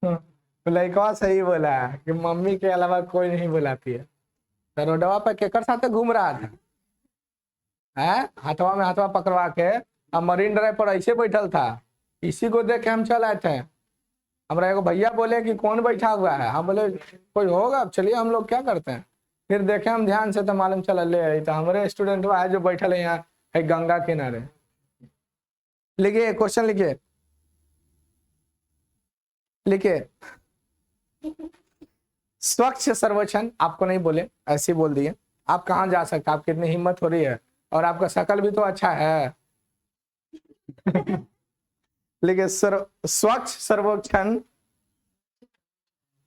तो लड़का सही बोला है कि मम्मी के अलावा कोई नहीं बुलाती है। तो रोडवा पे केकर साथ घूम रहा था है, हाथवा में हाथवा पकड़वा के, अब मरीन ड्राइव पर ऐसे बैठल था। इसी को देख के हम चल आए थे। हमारा एगो भैया बोले कि कौन बैठा हुआ है, हम बोले कोई होगा, अब चलिए हम लोग क्या करते हैं। फिर देखे हम ध्यान से तो मालूम चला ले आई, तो हमारे स्टूडेंट है जो बैठल है यहाँ है गंगा किनारे। लिखिए क्वेश्चन, लिखिए लिखिए। स्वच्छ सर्वेक्षण, आपको नहीं बोले ऐसे ही बोल दिए। आप कहाँ जा सकते, आप कितनी हिम्मत हो रही है, और आपका शकल भी तो अच्छा है। लिखिए स्वच्छ सर्वेक्षण,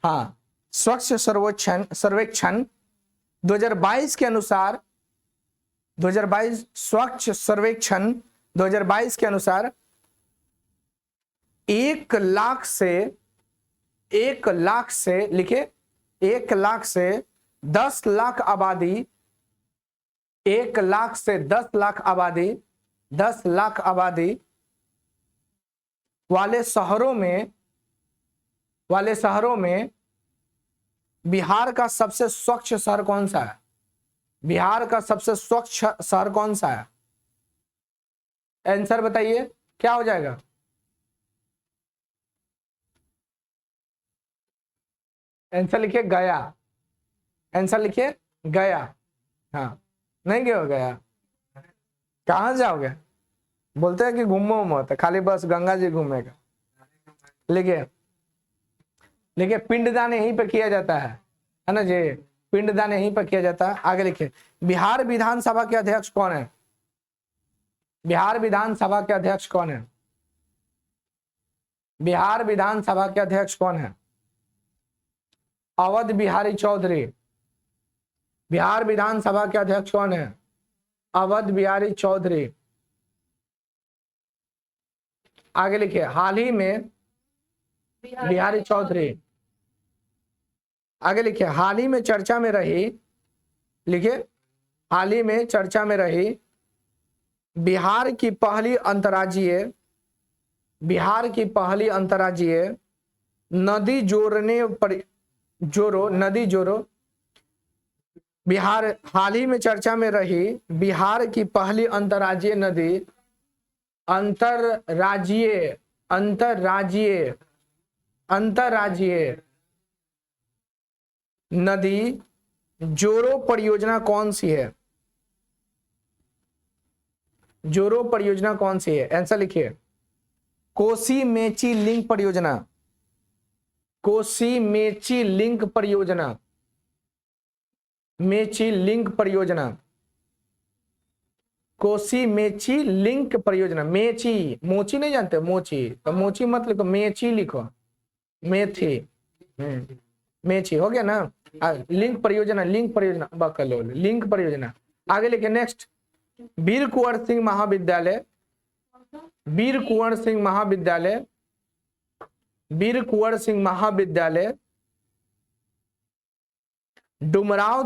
हाँ स्वच्छ सर्वेक्षण सर्वेक्षण 2022 के अनुसार, 2022 स्वच्छ सर्वेक्षण 2022 के अनुसार 1 लाख से लिखे 1 लाख से 10 लाख आबादी, 1 लाख से 10 लाख आबादी, 10 लाख आबादी वाले शहरों में बिहार का सबसे स्वच्छ शहर कौन सा है? बिहार का सबसे स्वच्छ शहर कौन सा है? आंसर बताइए क्या हो जाएगा? आंसर लिखिए गया। आंसर लिखिए गया। हाँ, नहीं गए हो गया? कहाँ जाओगे? बोलते हैं कि घूमो मत, खाली बस गंगा जी घूमेगा। लिखिए लिखिए पिंडदान यहीं पे किया जाता है ना जी? पिंडदान यहीं पर किया जाता है। आगे लिखिए बिहार विधानसभा के अध्यक्ष कौन है? बिहार विधानसभा के अध्यक्ष कौन है? बिहार विधानसभा के अध्यक्ष कौन है? अवध बिहारी चौधरी। बिहार विधानसभा के अध्यक्ष कौन है? अवध बिहारी चौधरी। आगे लिखिए हाल ही में बिहारी चौधरी। आगे लिखिए हाल ही में चर्चा में रही, लिखिए हाल ही में चर्चा में रही बिहार की पहली अंतर्राज्यीय नदी जोड़ो बिहार हाल ही में चर्चा में रही बिहार की पहली अंतर्राज्यीय नदी जोड़ो परियोजना कौन सी है? जोड़ो परियोजना कौन सी है? आंसर लिखिए कोसी मेची लिंक परियोजना। कोसी मेची लिंक परियोजना। मेची लिंक परियोजना। कोसी मेची लिंक परियोजना। मेची, मोची नहीं जानते? मोची तो मोची मत लिखो, मेची लिखो। मेथी मेची हो गया ना? लिंक परियोजना लिंक परियोजना। आगे लिखे नेक्स्ट वीर कुंवर सिंह महाविद्यालय। वीर कुंवर सिंह महाविद्यालय डुमराव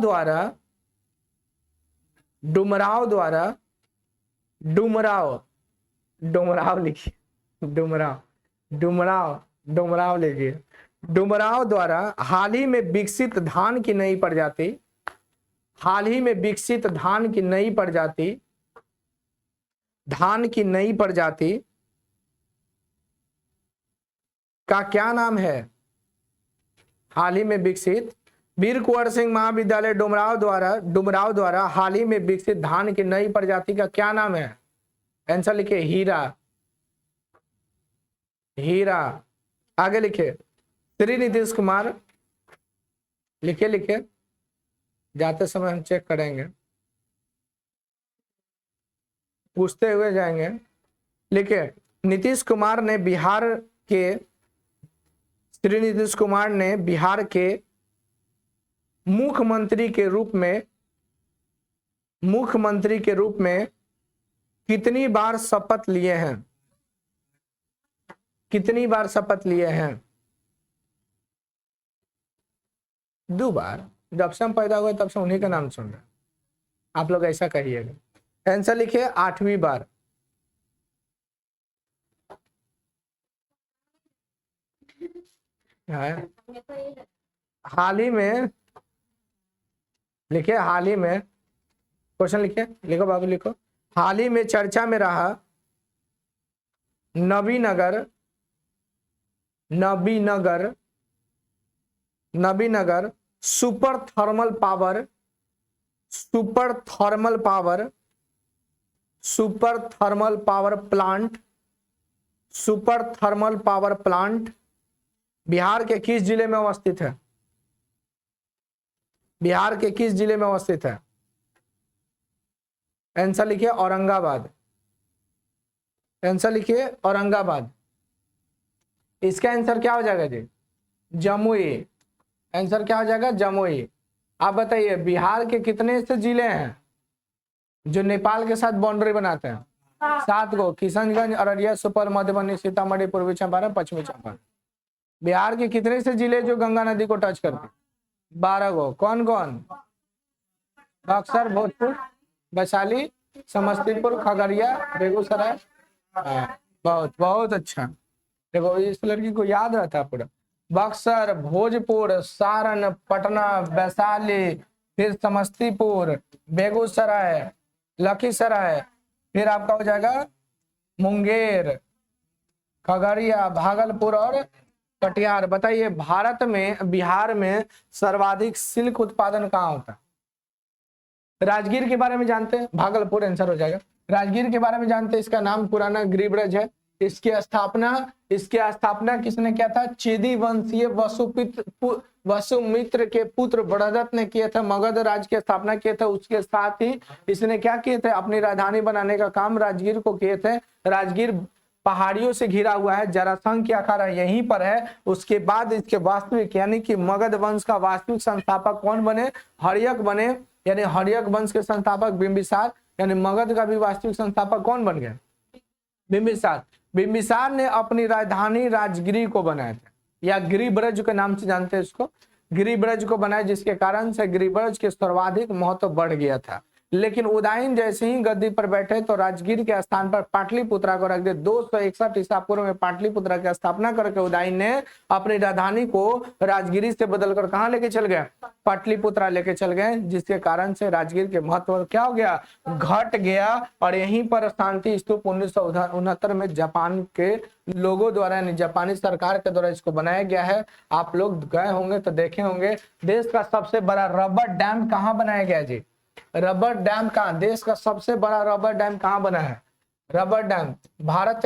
लिखिए डुमराव लिखिए डुमराव द्वारा हाल ही में विकसित धान की नई प्रजाति का क्या नाम है? हाल ही में विकसित वीर कुंवर सिंह महाविद्यालय डुमराव द्वारा हाल ही में विकसित धान की नई प्रजाति का क्या नाम है? आंसर लिखिए हीरा। आगे लिखिए श्री नीतीश कुमार। लिखिए जाते समय हम चेक करेंगे, पूछते हुए जाएंगे। लिखिए श्री नीतीश कुमार ने बिहार के मुख्यमंत्री के रूप में कितनी बार शपथ लिए हैं? 2 बार। जब से हम पैदा हुए तब से उन्हीं का नाम सुन रहे हैं। आप लोग ऐसा कहिएगा। आंसर लिखिए 8वीं बार। हाल ही में लिखिए क्वेश्चन लिखो बाबू लिखो। हाल ही में चर्चा में रहा Nabinagar super thermal power plant Bihar के किस जिले में अवस्थित है? आंसर लिखिए औरंगाबाद। इसका आंसर क्या हो जाएगा जी? जमुई। आंसर क्या हो जाएगा? जमुई। आप बताइए बिहार के कितने ऐसे जिले हैं जो नेपाल के साथ बाउंड्री बनाते हैं? 7 गो। किशनगंज, अररिया, सुपौल, मधुबनी, सीतामढ़ी, पूर्वी चंपारण, पश्चिमी चंपारण। बिहार के कितने से जिले जो गंगा नदी को टच करते हैं? 12 गो। कौन? बक्सर, भोजपुर, वैशाली, समस्तीपुर, खगड़िया, बेगूसराय। बहुत अच्छा। देखो इस लड़की को याद रहता है पूरा। बक्सर, भोजपुर, सारण, पटना, वैशाली, फिर समस्तीपुर, बेगूसराय, लखीसराय, फिर आपका हो जाएगा मुंगेर, खगड़िया, भागलपुर और कटिहार। बताइए भारत में, बिहार में सर्वाधिक सिल्क उत्पादन कहाँ होता है? राजगीर के बारे में जानते हैं? भागलपुर आंसर हो जाएगा। राजगीर के बारे में जानते हैं? इसका नाम पुराना गिरिब्रज है। इसकी स्थापना किसने किया था? चेदी वंशीय वसुमित्र के पुत्र बृहदत्त ने किया था। मगध राज्य की स्थापना किए थे। उसके साथ ही इसने क्या किए थे? अपनी राजधानी बनाने का काम राजगीर को किए थे। राजगीर पहाड़ियों से घिरा हुआ है, जरासंध की अखाड़ा यहीं पर है। उसके बाद इसके वास्तविक यानी कि मगध वंश का वास्तविक संस्थापक कौन बने? हर्यक बने, यानी हर्यक वंश के संस्थापक बिंबिसार, यानी मगध का भी वास्तविक संस्थापक कौन बन गया? बिंबिसार। बिंबिसार ने अपनी राजधानी राजगिरी को बनाया था, या गिरिब्रज के नाम से जानते हैं इसको। गिरिब्रज को बनाया, जिसके कारण से गिरिब्रज के सर्वाधिक महत्व बढ़ गया था। लेकिन उदयन जैसे ही गद्दी पर बैठे तो राजगीर के स्थान पर पाटलिपुत्रा को रख दिया। 261 ईसा पूर्व में पाटलिपुत्रा की स्थापना करके उदयन ने अपनी राजधानी को राजगिरी से बदलकर कहां लेके चल गए? पाटलिपुत्रा लेके चल गए, जिसके कारण से राजगीर के महत्व क्या हो गया? घट गया। और यहीं पर शांति स्तूप 1969 में जापान के लोगों द्वारा, यानी जापानी सरकार के द्वारा इसको बनाया गया है। आप लोग गए होंगे तो देखे होंगे। देश का सबसे बड़ा रबर डैम कहाँ बनाया गया जी? रबर डैम कहाँ? देश का सबसे बड़ा रबर डैम कहाँ बना है? रबर डैम भारत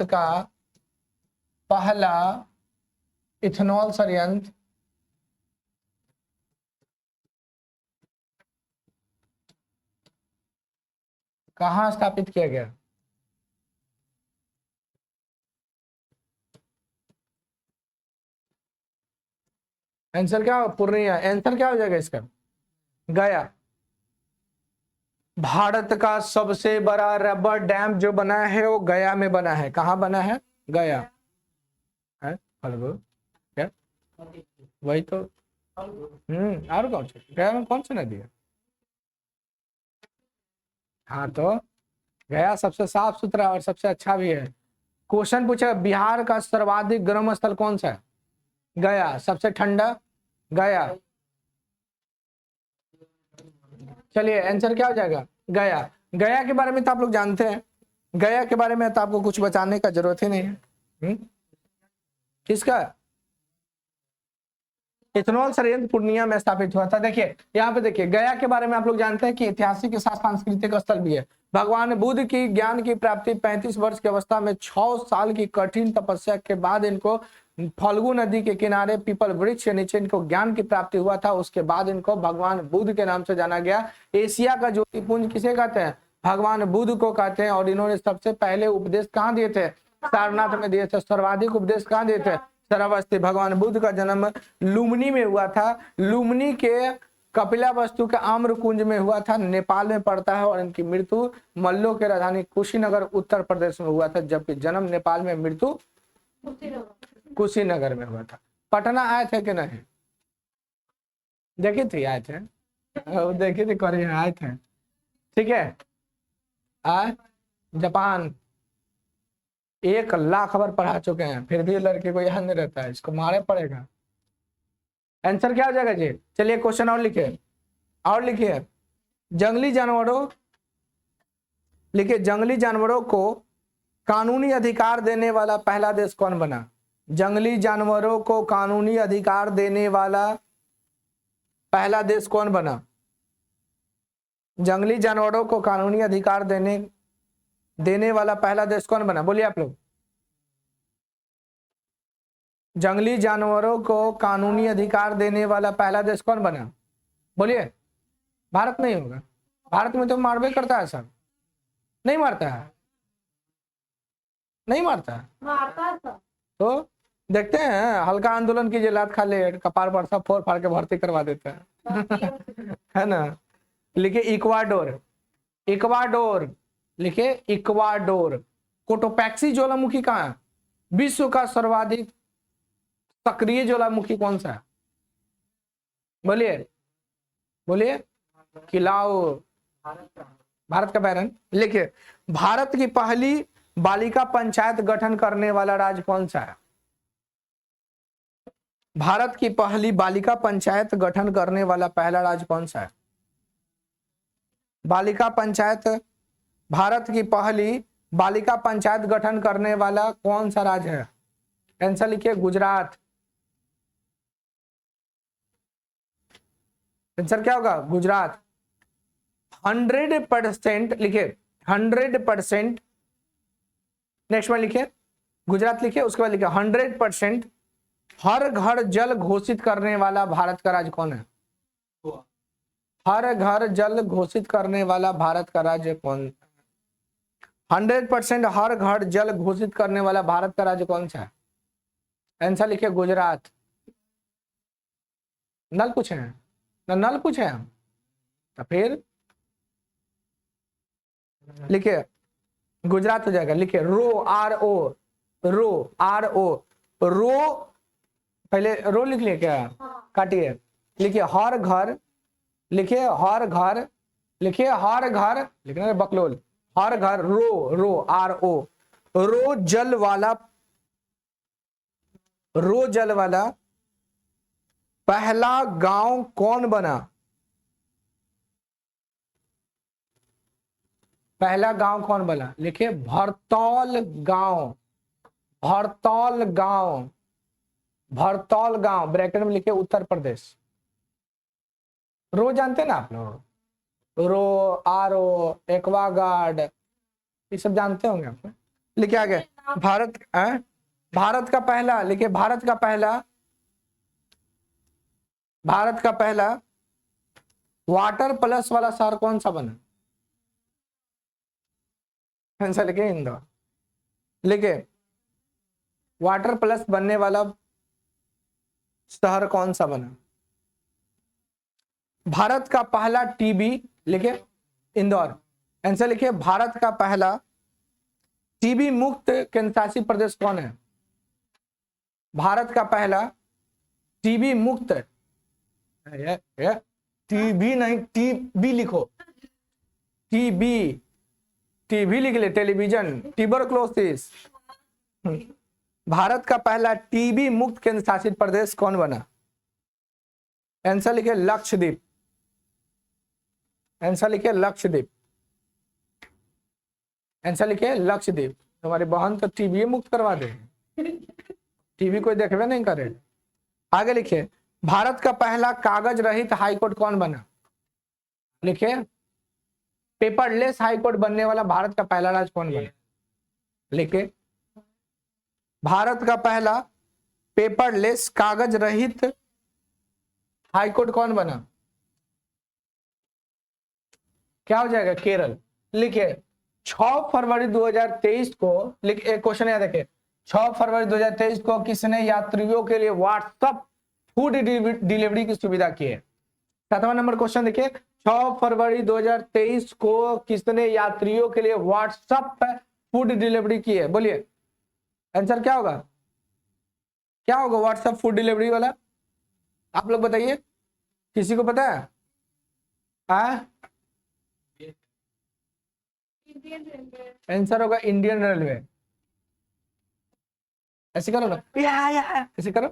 का पहला इथेनॉल संयंत्र कहाँ स्थापित किया गया? आंसर क्या? पूर्णिया। आंसर क्या हो जाएगा इसका? गया। भारत का सबसे बड़ा रबर डैम जो बना है वो गया में बना है। कहाँ बना है? गया है। क्या? वही तो। और कौन सा? गया में कौन सा नदी है? हाँ तो गया सबसे साफ सुथरा और सबसे अच्छा भी है। क्वेश्चन पूछा, बिहार का सर्वाधिक गर्म स्थल कौन सा है? गया। सबसे ठंडा? गया। चलिए आंसर क्या हो जाएगा? गया। गया के बारे में तो आप लोग जानते हैं। गया के बारे में तो आपको कुछ बताने का जरूरत ही नहीं है। किसका? इथेनॉल संयंत्र पूर्णिया में स्थापित हुआ था। देखिए यहाँ पे देखिए, गया के बारे में आप लोग जानते हैं कि ऐतिहासिक के साथ सांस्कृतिक स्थल भी है। भगवान बुद्ध की ज्ञान की प्राप्ति 35 वर्ष की अवस्था में 6 साल की कठिन तपस्या के बाद इनको फल्गु नदी के किनारे पीपल वृक्ष के नीचे इनको ज्ञान की प्राप्ति हुआ था। उसके बाद इनको भगवान बुद्ध के नाम से जाना गया। एशिया का ज्योतिपुंज किसे कहते हैं? भगवान बुद्ध को कहते हैं। और इन्होंने सबसे पहले उपदेश कहाँ दिए थे? सारनाथ में दिए थे। सर्वाधिक उपदेश कहाँ दिए थे? श्रावस्ती। भगवान बुद्ध का जन्म लुम्बिनी में हुआ था। लुम्बिनी के कपिलावस्तु के आम्रकुंज में हुआ था, नेपाल में पड़ता है। और इनकी मृत्यु मल्लों के राजधानी कुशीनगर उत्तर प्रदेश में हुआ था, जबकि जन्म नेपाल में, मृत्यु कुशीनगर में हुआ था। पटना आए थे कि नहीं? देखी थी? आए थे? देखी थी, करे आए थे। ठीक है। जापान 1 लाख बार पढ़ा चुके हैं, फिर भी लड़के को याद नहीं रहता है। इसको मारे पड़ेगा। आंसर क्या हो जाएगा जी? चलिए क्वेश्चन और लिखिए। जंगली जानवरों, लिखिए, जंगली जानवरों को कानूनी अधिकार देने वाला पहला देश कौन बना? जंगली जानवरों को कानूनी अधिकार देने वाला पहला देश कौन बना? जंगली जानवरों को कानूनी अधिकार देने वाला पहला देश कौन बना? बोलिए आप लोग। जंगली जानवरों को कानूनी अधिकार देने वाला पहला देश कौन बना? बोलिए। भारत नहीं होगा। भारत में तो मारबे करता है सब। नहीं मारता है? नहीं मारता है तो देखते हैं, हल्का आंदोलन कीजिए, लात खा ले, कपार पर सब फोड़ फाड़ के भर्ती करवा देता है। है ना? लिखिए इक्वाडोर। लिखिए इक्वाडोर। कोटोपैक्सी ज्वालामुखी कहाँ है? विश्व का सर्वाधिक सक्रिय ज्वालामुखी कौन सा है? बोलिए। खिलाओ। भारत का बैरन। लिखिए, भारत की पहली बालिका पंचायत गठन करने वाला राज्य कौन सा है? भारत की पहली बालिका पंचायत गठन करने वाला पहला राज्य कौन सा है? बालिका पंचायत, भारत की पहली बालिका पंचायत गठन करने वाला कौन सा राज्य है? आंसर लिखिए गुजरात। आंसर क्या होगा? गुजरात। 100% लिखिए, 100%। नेक्स्ट में लिखिए गुजरात लिखिए, उसके बाद लिखिए 100% हर घर जल घोषित करने वाला भारत का राज्य कौन है? हर घर जल घोषित करने वाला भारत का राज्य कौन? 100% हर घर जल घोषित करने वाला भारत का राज्य कौन सा है? आंसर लिखिए गुजरात। नल पूछे हैं ना? नल पूछे हैं हम तो फिर लिखिए गुजरात हो जाएगा। लिखिए रो, आर ओ, रो, आर ओ, रो, पहले रो लिख लिए क्या? काटिए, लिखिए हर घर, लिखिए हर घर, लिखिए हर घर, लिखना बकलोल, हर घर, रो, रो, आर ओ, रो जल वाला, रो जल वाला पहला गांव कौन बना? पहला गांव कौन बना? लिखिए भरतौल गांव, भरतौल गांव, भरतौल गांव, ब्रैकेट में लिखिए उत्तर प्रदेश। रो जानते हैं ना आप लोग? रो, आर ओ, एक्वागार्ड, ये सब जानते होंगे आप। लिखिए आगे भारत, भारत का पहला, लिखिए भारत का पहला, भारत का पहला वाटर प्लस वाला शहर कौन सा बना? आंसर लिखिए इंदौर। लिखिए वाटर प्लस बनने वाला शहर कौन सा बना? भारत का पहला टीबी, लिखिए इंदौर। आंसर लिखिए भारत का पहला टीबी मुक्त केंद्रशासित प्रदेश कौन है? भारत का पहला टीबी मुक्त, टीबी नहीं, टीबी लिखो, टीबी, टीबी लिख ले, टेलीविजन, ट्यूबरक्लोसिस। भारत का पहला टीबी मुक्त केंद्र शासित प्रदेश कौन बना? आंसर लिखिए लक्षद्वीप। आंसर लिखिए लक्षद्वीप। आंसर लिखिए लक्षद्वीप। हमारी बहन तो टीबी मुक्त करवा दे, टीवी कोई देखवे नहीं करे। आगे लिखिए भारत का पहला कागज रहित हाईकोर्ट कौन बना? लिखिए पेपरलेस हाईकोर्ट बनने वाला भारत का पहला राज्य कौन बना? लिखिए भारत का पहला पेपरलेस कागज रहित हाईकोर्ट कौन बना? क्या हो जाएगा? केरल। लिखिए 6 फरवरी 2023 को, लिखिए एक क्वेश्चन याद रखिए, 6 फरवरी 2023 को किसने यात्रियों के लिए व्हाट्सएप फूड डिलीवरी की सुविधा की है? 7वां नंबर क्वेश्चन देखिए, 6 फरवरी 2023 को किसने यात्रियों के लिए व्हाट्सएप फूड डिलीवरी की है? बोलिए आंसर क्या होगा? क्या होगा व्हाट्सएप फूड डिलीवरी वाला? आप लोग बताइए, किसी को पता है? आंसर होगा इंडियन रेलवे। ऐसे करो ना, या ऐसे करो।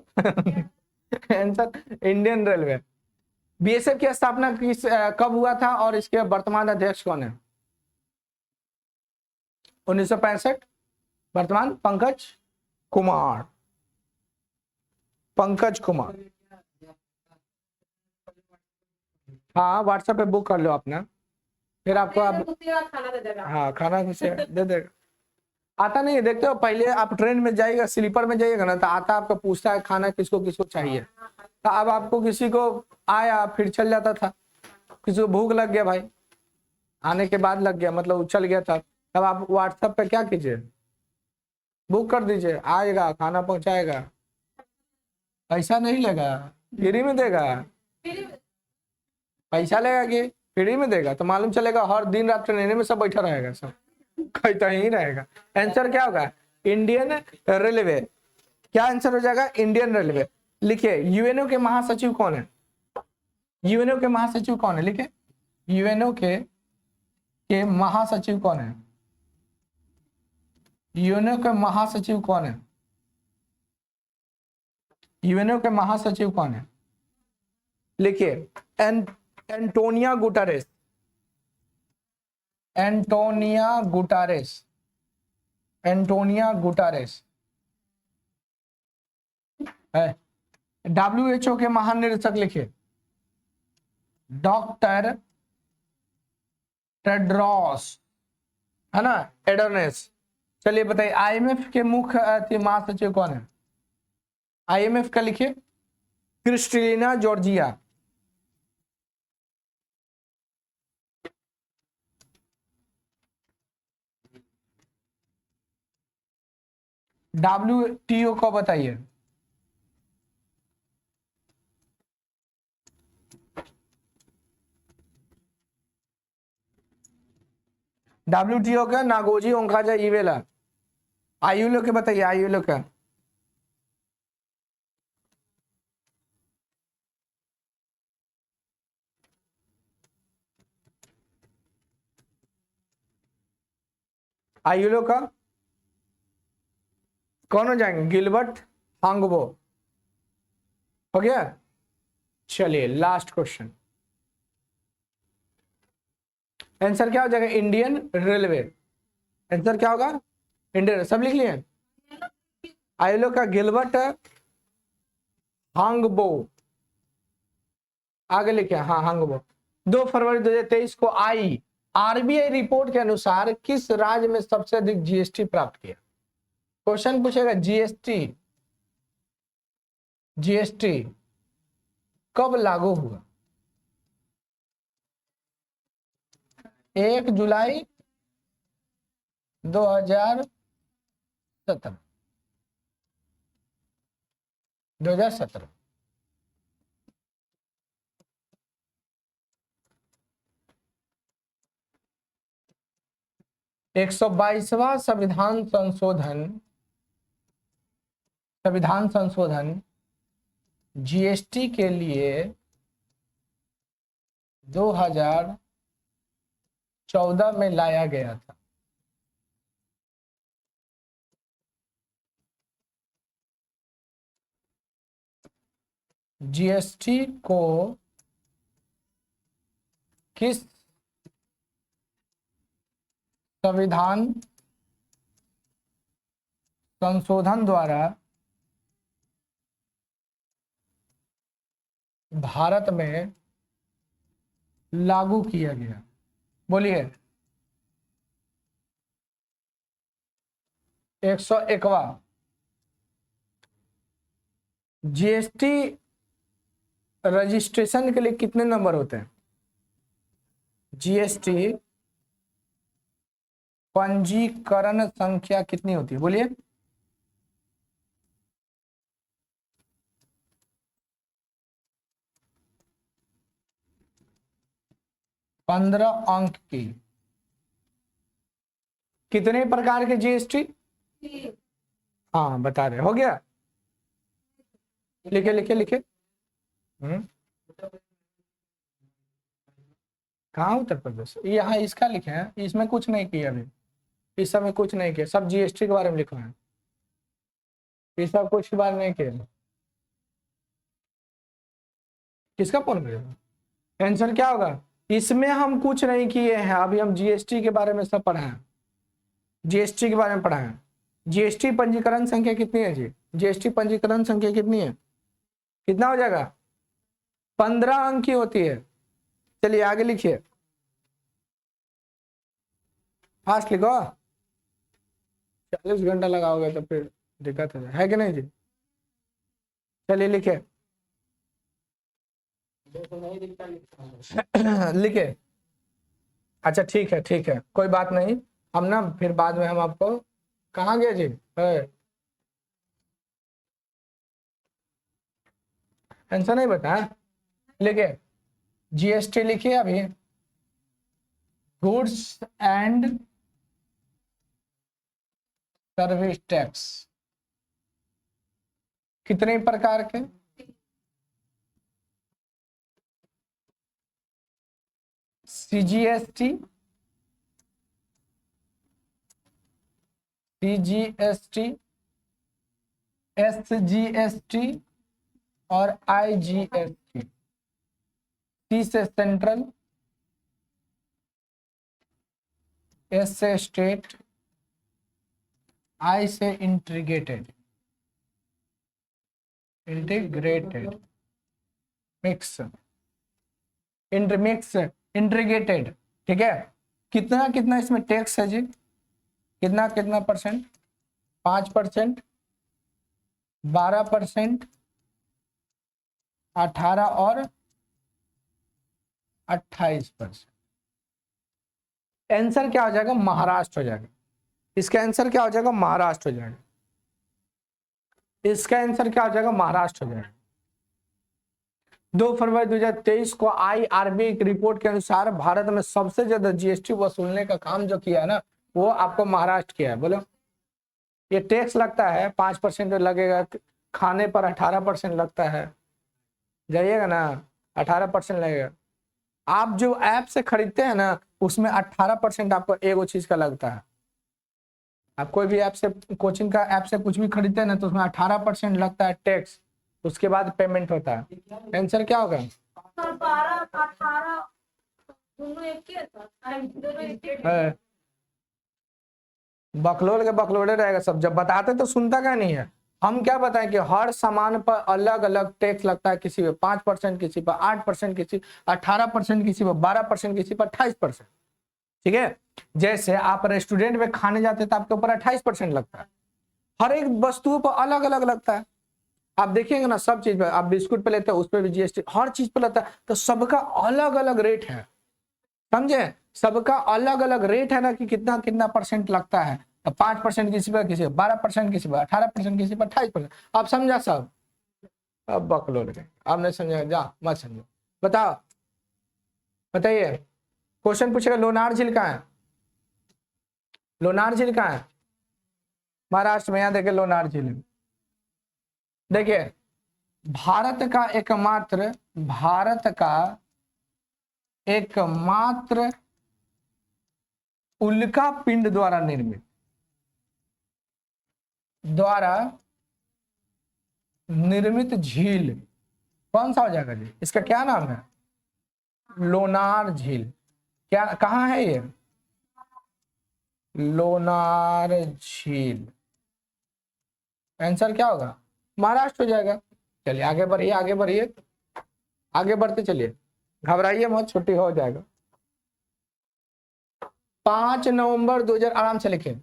Answer Indian railway. बीएसएफ की स्थापना किस कब हुआ था और इसके वर्तमान अध्यक्ष कौन है? 1965। वर्तमान पंकज कुमार, पंकज कुमार। हाँ व्हाट्सएप पे बुक कर लो अपना, फिर आपको हाँ खाना से दे देगा। आता नहीं है, देखते हो पहले आप ट्रेन में जाइएगा, स्लीपर में जाइएगा ना, तो आता आपको पूछता है खाना किसको किसको चाहिए। तो अब आपको किसी को आया फिर चल जाता था, किसी को भूख लग गया भाई, आने के बाद लग गया मतलब चल गया था, तब आप व्हाट्सएप पे क्या कीजिए, बुक कर दीजिए, आएगा खाना पहुंचाएगा। पैसा नहीं लेगा, फ्री में देगा। पैसा लेगा कि फ्री में देगा? तो मालूम चलेगा हर दिन रात ट्रेन में सब बैठा रहेगा, सब कहता ही रहेगा। आंसर क्या होगा? Indian railway. क्या आंसर हो जाएगा? Indian railway. लिखिए यूएनओ के महासचिव कौन है? यूएनओ के महासचिव कौन है? लिखिए यूएनओ के महासचिव कौन है? यूएनओ के महासचिव कौन है? यूएनओ के महासचिव कौन है? लिखिए, एंटोनिया गुटारेस। एंटोनिया गुटारेस। एंटोनिया गुटारेस है। WHO के महानिदेशक लिखिए, डॉक्टर टेड्रोस, है ना, एडोनेस। चलिए बताइए, IMF के मुख्य महासचिव कौन है? IMF का लिखिए, क्रिस्टलिना जॉर्जिया। WTO को बताइए, WTO का नागोजी ओंकाजा इवेला। ILO के बताइए, ILO का ILO का कौन हो जाएंगे? गिलबर्ट हांगबो। हो गया। चलिए लास्ट क्वेश्चन, आंसर क्या हो जाएगा? Indian railway. आंसर क्या होगा? इंडियन। सब लिख लिए? ILO का गिलबर्ट हांगबो। आगे लिखे, हाँ हांगबो। 2 फरवरी 2023 को आई RBI रिपोर्ट के अनुसार किस राज्य में सबसे अधिक GST प्राप्त किया? क्वेश्चन पूछेगा GST कब लागू हुआ? 1 जुलाई 2017। 2017। एक 122वां संविधान संशोधन GST के लिए 2014 में लाया गया था। GST को किस संविधान संशोधन द्वारा भारत में लागू किया गया? बोलिए। 101वां। GST रजिस्ट्रेशन के लिए कितने नंबर होते हैं? GST पंजीकरण संख्या कितनी होती है? बोलिए। 15 अंक की। कितने प्रकार के GST? हाँ बता रहे। हो गया। लिखे लिखे लिखे। कहाँ उत्तर प्रदेश? यहाँ इसका लिखे हैं, इसमें कुछ नहीं किया अभी, इस समय कुछ नहीं किया, सब GST के बारे में लिखा है, ये सब कुछ के बारे में नहीं किया। किसका फोन करेगा? आंसर क्या होगा? इसमें हम कुछ नहीं किए हैं, अभी हम GST के बारे में सब पढ़ा है, GST के बारे में पढ़ा है। GST पंजीकरण संख्या कितनी है जी? GST पंजीकरण संख्या कितनी है? कितना हो जाएगा? 15 अंक की होती है। चलिए आगे लिखिए, फास्ट लिखो। 40 घंटा लगाओगे तो फिर दिक्कत है कि नहीं जी? चलिए लिखिए। लिखिए। अच्छा ठीक है ठीक है, कोई बात नहीं, हम ना फिर बाद में हम आपको, कहाँ गए जी? आंसर नहीं बताया? लिखिए, GST लिखिए अभी, गुड्स एंड सर्विस टैक्स। कितने प्रकार के? CGST, SGST, और IGST, C से सेंट्रल, S से स्टेट, I से इंटीग्रेटेड, मिक्स, इंटरमिक्स, इंटीग्रेटेड। ठीक है, कितना कितना इसमें टैक्स है जी, कितना कितना परसेंट, 5%, 12%, 18 और 28%। आंसर क्या हो जाएगा, महाराष्ट्र हो जाएगा। इसका आंसर क्या हो जाएगा, महाराष्ट्र हो जाएगा। इसका आंसर क्या हो जाएगा, महाराष्ट्र हो जाएगा। 2 फरवरी 2023 को IRB की रिपोर्ट के अनुसार भारत में सबसे ज्यादा GST वसूलने का काम जो किया है ना, वो आपको महाराष्ट्र किया है। बोलो, ये टैक्स लगता है 5% लगेगा, खाने पर 18% लगता है, जाइएगा ना 18% लगेगा। आप जो ऐप से खरीदते हैं ना, उसमें 18% आपको एगो चीज का लगता है। आप कोई भी ऐप से, कोचिंग का ऐप से कुछ भी खरीदते हैं ना, तो उसमें 18% लगता है टैक्स, उसके बाद पेमेंट होता है। आंसर क्या होगा, 12, 18 दोनों एक ही है। बकलोल के बकलोड़े रहेगा सब। जब बताते तो सुनता क्या नहीं है। हम क्या बताएं कि हर सामान पर अलग अलग टैक्स लगता है, किसी पे 5%, किसी पर 8%, किसी 18%, किसी पर 12%, किसी पर 28%। ठीक है, जैसे आप रेस्टोरेंट में खाने जाते हैं तो आपके ऊपर 28% लगता है। हर एक वस्तुओं पर अलग अलग लगता है। आप देखिएगा ना, सब चीज पे, आप बिस्कुट पे लेते हैं उस पर भी GST, हर चीज पे लगता है। तो सबका अलग अलग रेट है, समझे, सबका अलग अलग रेट है ना, कि कितना कितना परसेंट लगता है। 5% किसी पर, किसी पर 12%, किसी पर 18%, किसी पर 28%। आप समझा सब, अब बकलोल गए, आपने समझा, जा मत समझो। बताओ, बताइए, क्वेश्चन पूछेगा लोनार झील कहाँ है, लोनार झील कहाँ है, महाराष्ट्र में। यहाँ देखिए लोनार झील, देखिए भारत का एकमात्र उल्का पिंड द्वारा निर्मित झील कौन सा हो जाएगा जी, इसका क्या नाम है, लोनार झील। क्या, कहाँ है ये, लोनार झील। आंसर क्या होगा, महाराष्ट्र हो जाएगा। चलिए आगे बढ़िए, आगे बढ़िए, आगे बढ़ते चलिए, घबराइए मत, छुट्टी हो जाएगा। 5 नवंबर 2000, आराम से लिखें,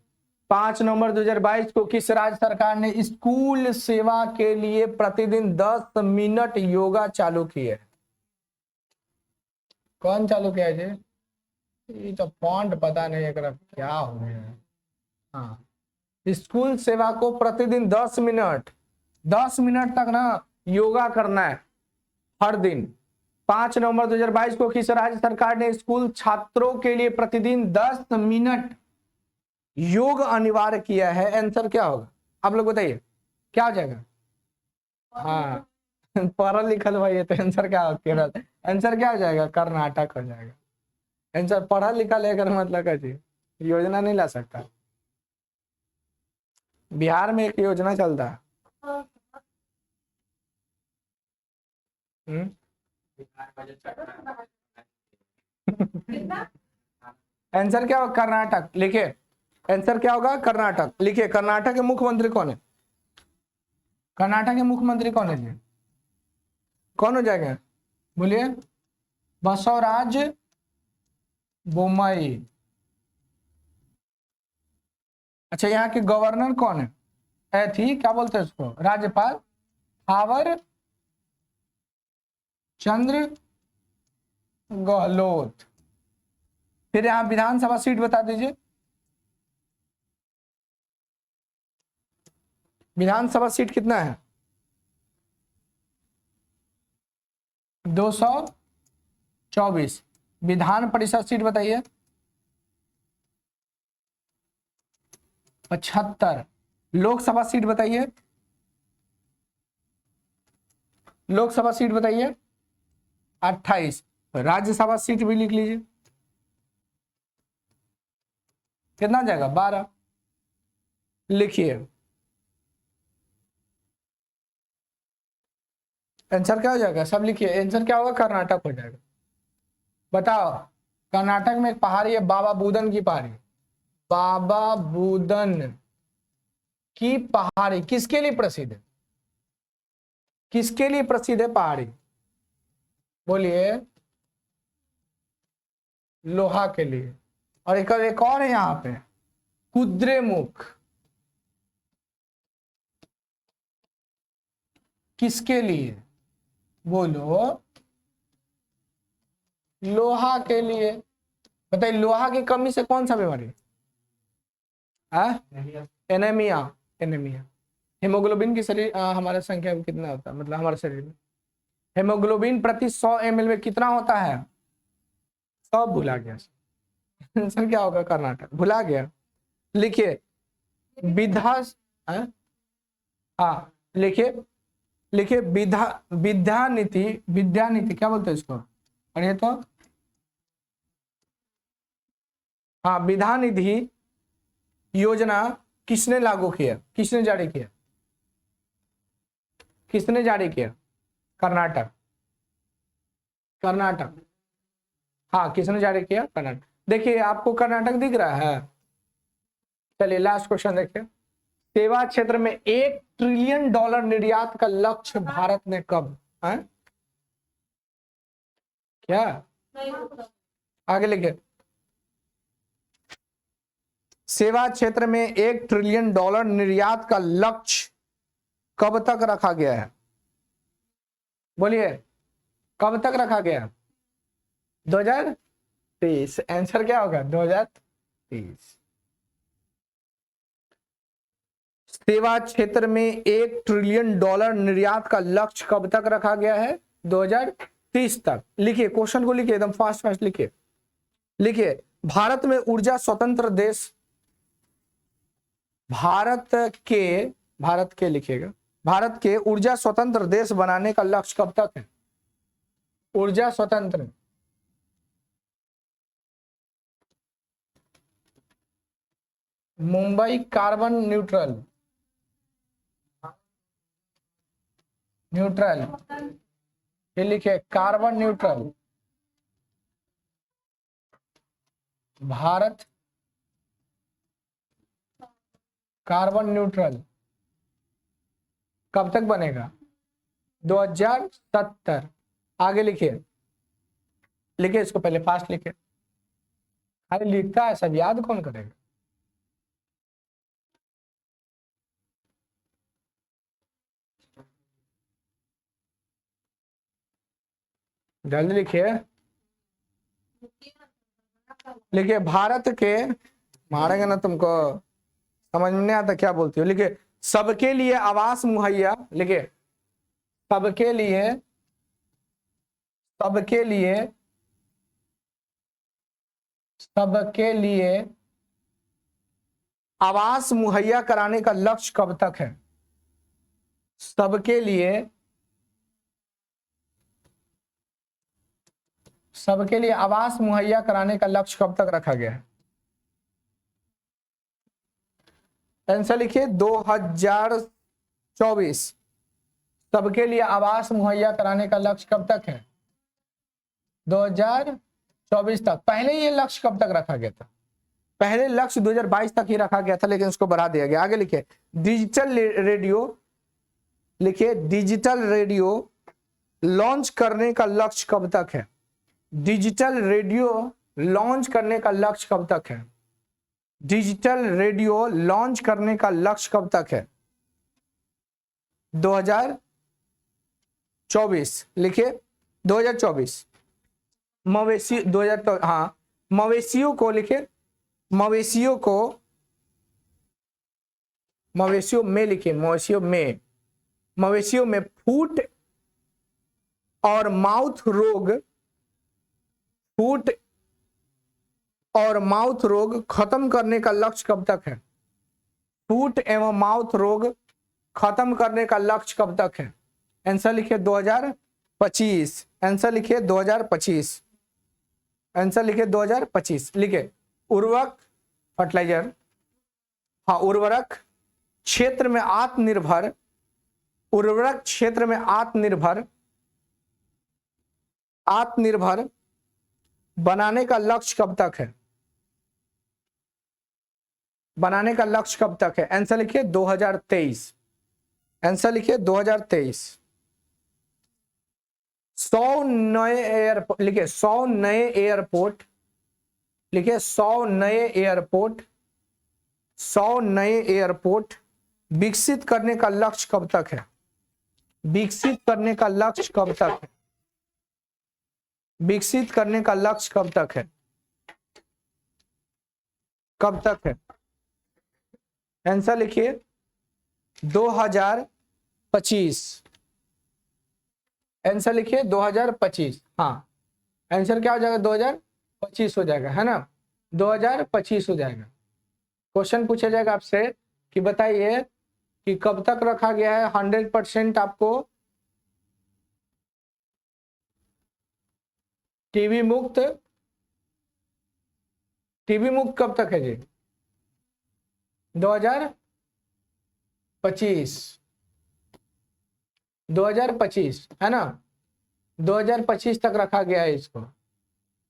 5 नवंबर 2022 को किस राज्य सरकार ने स्कूल सेवा के लिए प्रतिदिन 10 मिनट योगा चालू किए, कौन चालू किया है जी, ये तो फॉन्ट पता नहीं है क्या हो गया है। हाँ, स्कूल सेवा को प्रतिदिन 10 मिनट तक ना योगा करना है हर दिन। 5 नवंबर 2022 को किस राज्य सरकार ने स्कूल छात्रों के लिए प्रतिदिन 10 मिनट योग अनिवार्य किया है। आंसर क्या होगा, आप लोग बताइए, क्या हो जाएगा। हाँ, पढ़ा लिखल भाई है, तो आंसर क्या होगा, केरल। आंसर क्या हो जाएगा, कर्नाटक हो जाएगा। आंसर पढ़ा लिखा लेकर मतलब का जी योजना नहीं ला सकता। बिहार में एक योजना चलता है। आंसर क्या होगा, कर्नाटक। लिखिए, आंसर क्या होगा, कर्नाटक। लिखिए, कर्नाटक के मुख्यमंत्री कौन है, कर्नाटक के मुख्यमंत्री कौन है जी, कौन हो जाएगा, बोलिए, बसवराज बोम्मई। अच्छा, यहाँ के गवर्नर कौन है, थी क्या बोलते हैं उसको, राज्यपाल थावर चंद्र गहलोत। फिर यहाँ विधानसभा सीट बता दीजिए, विधानसभा सीट कितना है, 224। विधान परिषद सीट बताइए, 75। लोकसभा सीट बताइए, लोकसभा सीट बताइए 28। राज्यसभा सीट भी लिख लीजिए, कितना जाएगा, 12। लिखिए, आंसर क्या हो जाएगा, सब लिखिए, आंसर क्या होगा, कर्नाटक हो जाएगा। बताओ, कर्नाटक में एक पहाड़ी है बाबा बुदन की पहाड़ी, बाबा बुदन की पहाड़ी किसके लिए प्रसिद्ध है, किसके लिए प्रसिद्ध है पहाड़ी, बोलिए, लोहा के लिए। और एक और है यहाँ पे, कुद्रेमुख, किसके लिए, बोलो, लोहा के लिए। बताइए, लोहा की कमी से कौन सा बीमारी, एनीमिया, एनीमिया। हेमोग्लोबिन की शरीर हमारे संख्या में कितना होता है, मतलब हमारे शरीर में हेमोग्लोबिन प्रति 100 ml में कितना होता है, सब भुला गया। आंसर क्या होगा, कर्नाटक, भुला गया। लिखिए विधा, हाँ लिखिए, लिखिए विद्यानीति, विद्यानीति क्या बोलते हैं इसको, पढ़िए तो, हाँ विद्यानिधि योजना किसने लागू किया, किसने जारी किया, किसने जारी किया, कर्नाटक, कर्नाटक, हाँ किसने जारी किया, कर्नाटक। देखिए आपको कर्नाटक दिख रहा है, चलिए लास्ट क्वेश्चन देखिए, सेवा क्षेत्र में $1 ट्रिलियन निर्यात का लक्ष्य भारत ने कब, है? क्या, आगे लिखिए, सेवा क्षेत्र में $1 ट्रिलियन निर्यात का लक्ष्य कब तक रखा गया है, बोलिए, कब तक रखा गया, 2023। आंसर क्या होगा, 2023। सेवा क्षेत्र में $1 ट्रिलियन निर्यात का लक्ष्य कब तक रखा गया है, 2030 तक। लिखिए क्वेश्चन को, लिखिए एकदम फास्ट फास्ट लिखिए, लिखिए भारत में ऊर्जा स्वतंत्र देश, भारत के लिखिएगा, भारत के ऊर्जा स्वतंत्र देश बनाने का लक्ष्य कब तक है, ऊर्जा स्वतंत्र, मुंबई कार्बन न्यूट्रल, न्यूट्रल, ये लिखिए carbon neutral, Bharat carbon neutral कब तक बनेगा, 2070। आगे लिखिए, लिखिए इसको पहले फास्ट लिखिए, अरे लिखता है सब, याद कौन करेगा, जल्दी लिखिए, लिखिए भारत के, मारेंगे ना तुमको, समझ में नहीं आता क्या बोलती हो। लिखिए सबके लिए आवास मुहैया, लिखिए सबके लिए, सबके लिए, सबके लिए आवास मुहैया कराने का लक्ष्य कब तक है, सबके लिए, सबके लिए आवास मुहैया कराने का लक्ष्य कब तक रखा गया है, आंसर लिखिए 2024। सबके लिए आवास मुहैया कराने का लक्ष्य कब तक है, 2024 तक। पहले ये लक्ष्य कब तक रखा गया था, पहले लक्ष्य 2022 तक ही रखा गया था, लेकिन इसको बढ़ा दिया गया। आगे लिखिए डिजिटल रेडियो, लिखिए डिजिटल रेडियो लॉन्च करने का लक्ष्य कब तक है, डिजिटल रेडियो लॉन्च करने का लक्ष्य कब तक है, डिजिटल रेडियो लॉन्च करने का लक्ष्य कब तक है, 2024। लिखिए 2024। मवेशी 2000, हाँ मवेशियों को लिखिए, मवेशियों को, मवेशियों में लिखिए, मवेशियों में, मवेशियों में फूट और माउथ रोग, फूट और माउथ रोग खत्म करने का लक्ष्य कब तक है, फूट एवं माउथ रोग खत्म करने का लक्ष्य कब तक है, आंसर लिखिए 2025। आंसर लिखिए 2025। आंसर लिखिए 2025। लिखिए उर्वरक, फर्टिलाइजर, हाँ उर्वरक क्षेत्र में आत्मनिर्भर, उर्वरक क्षेत्र में आत्मनिर्भर आत्मनिर्भर बनाने का लक्ष्य कब तक है? बनाने का लक्ष्य कब तक है? आंसर लिखिए 2023। आंसर लिखिए 2023। 100 नए एयरपोर्ट लिखिए, 100 नए एयरपोर्ट लिखिए, 100 नए एयरपोर्ट, 100 नए एयरपोर्ट विकसित करने का लक्ष्य कब तक है? विकसित करने का लक्ष्य कब तक है? विकसित करने का लक्ष्य कब तक है? कब तक है? आंसर लिखिए 2025। आंसर लिखिए 2025। हाँ, आंसर क्या हो जाएगा? 2025 हो जाएगा, है ना? 2025 हो जाएगा। क्वेश्चन पूछा जाएगा आपसे कि बताइए कि कब तक रखा गया है 100% आपको टीबी मुक्त? टीबी मुक्त कब तक है जी? 2025। 2025 है ना? 2025 तक रखा गया है इसको।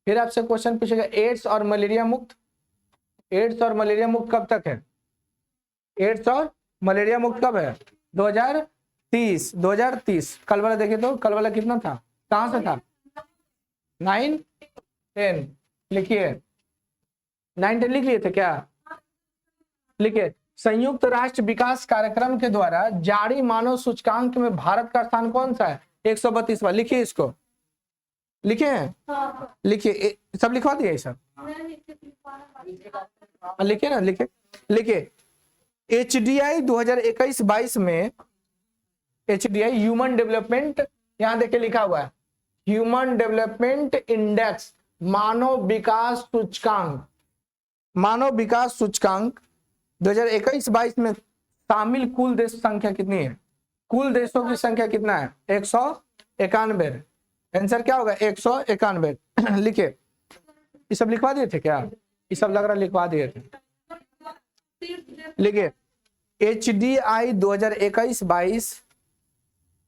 फिर आपसे क्वेश्चन पूछेगा एड्स और मलेरिया मुक्त। एड्स और मलेरिया मुक्त कब तक है? एड्स और मलेरिया मुक्त कब है? 2030। 2030। कल वाला देखिए तो, कल वाला कितना था? कहां से था? 9 10 लिखिए, 9 10 लिख लिए थे क्या? लिखिए, संयुक्त राष्ट्र विकास कार्यक्रम के द्वारा जारी मानव सूचकांक में भारत का स्थान कौन सा है? 132वां। लिखिए इसको, लिखे हैं? लिखिए, सब लिखवा दिए सब? लिखिए ना, लिखिए, लिखिए। HDI 2021-22 में, HDI ह्यूमन डेवलपमेंट, यहां देखिए लिखा हुआ है ह्यूमन डेवलपमेंट इंडेक्स, मानव विकास सूचकांक। मानव विकास सूचकांक 2021-22 में शामिल कुल देश संख्या कितनी है? कुल देशों की संख्या कितना है? 191। आंसर क्या होगा? 191। लिखिए, ये सब लिखवा दिए थे क्या? ये सब लग रहा लिखवा दिए थे। लिखिए, HDI 2021-22,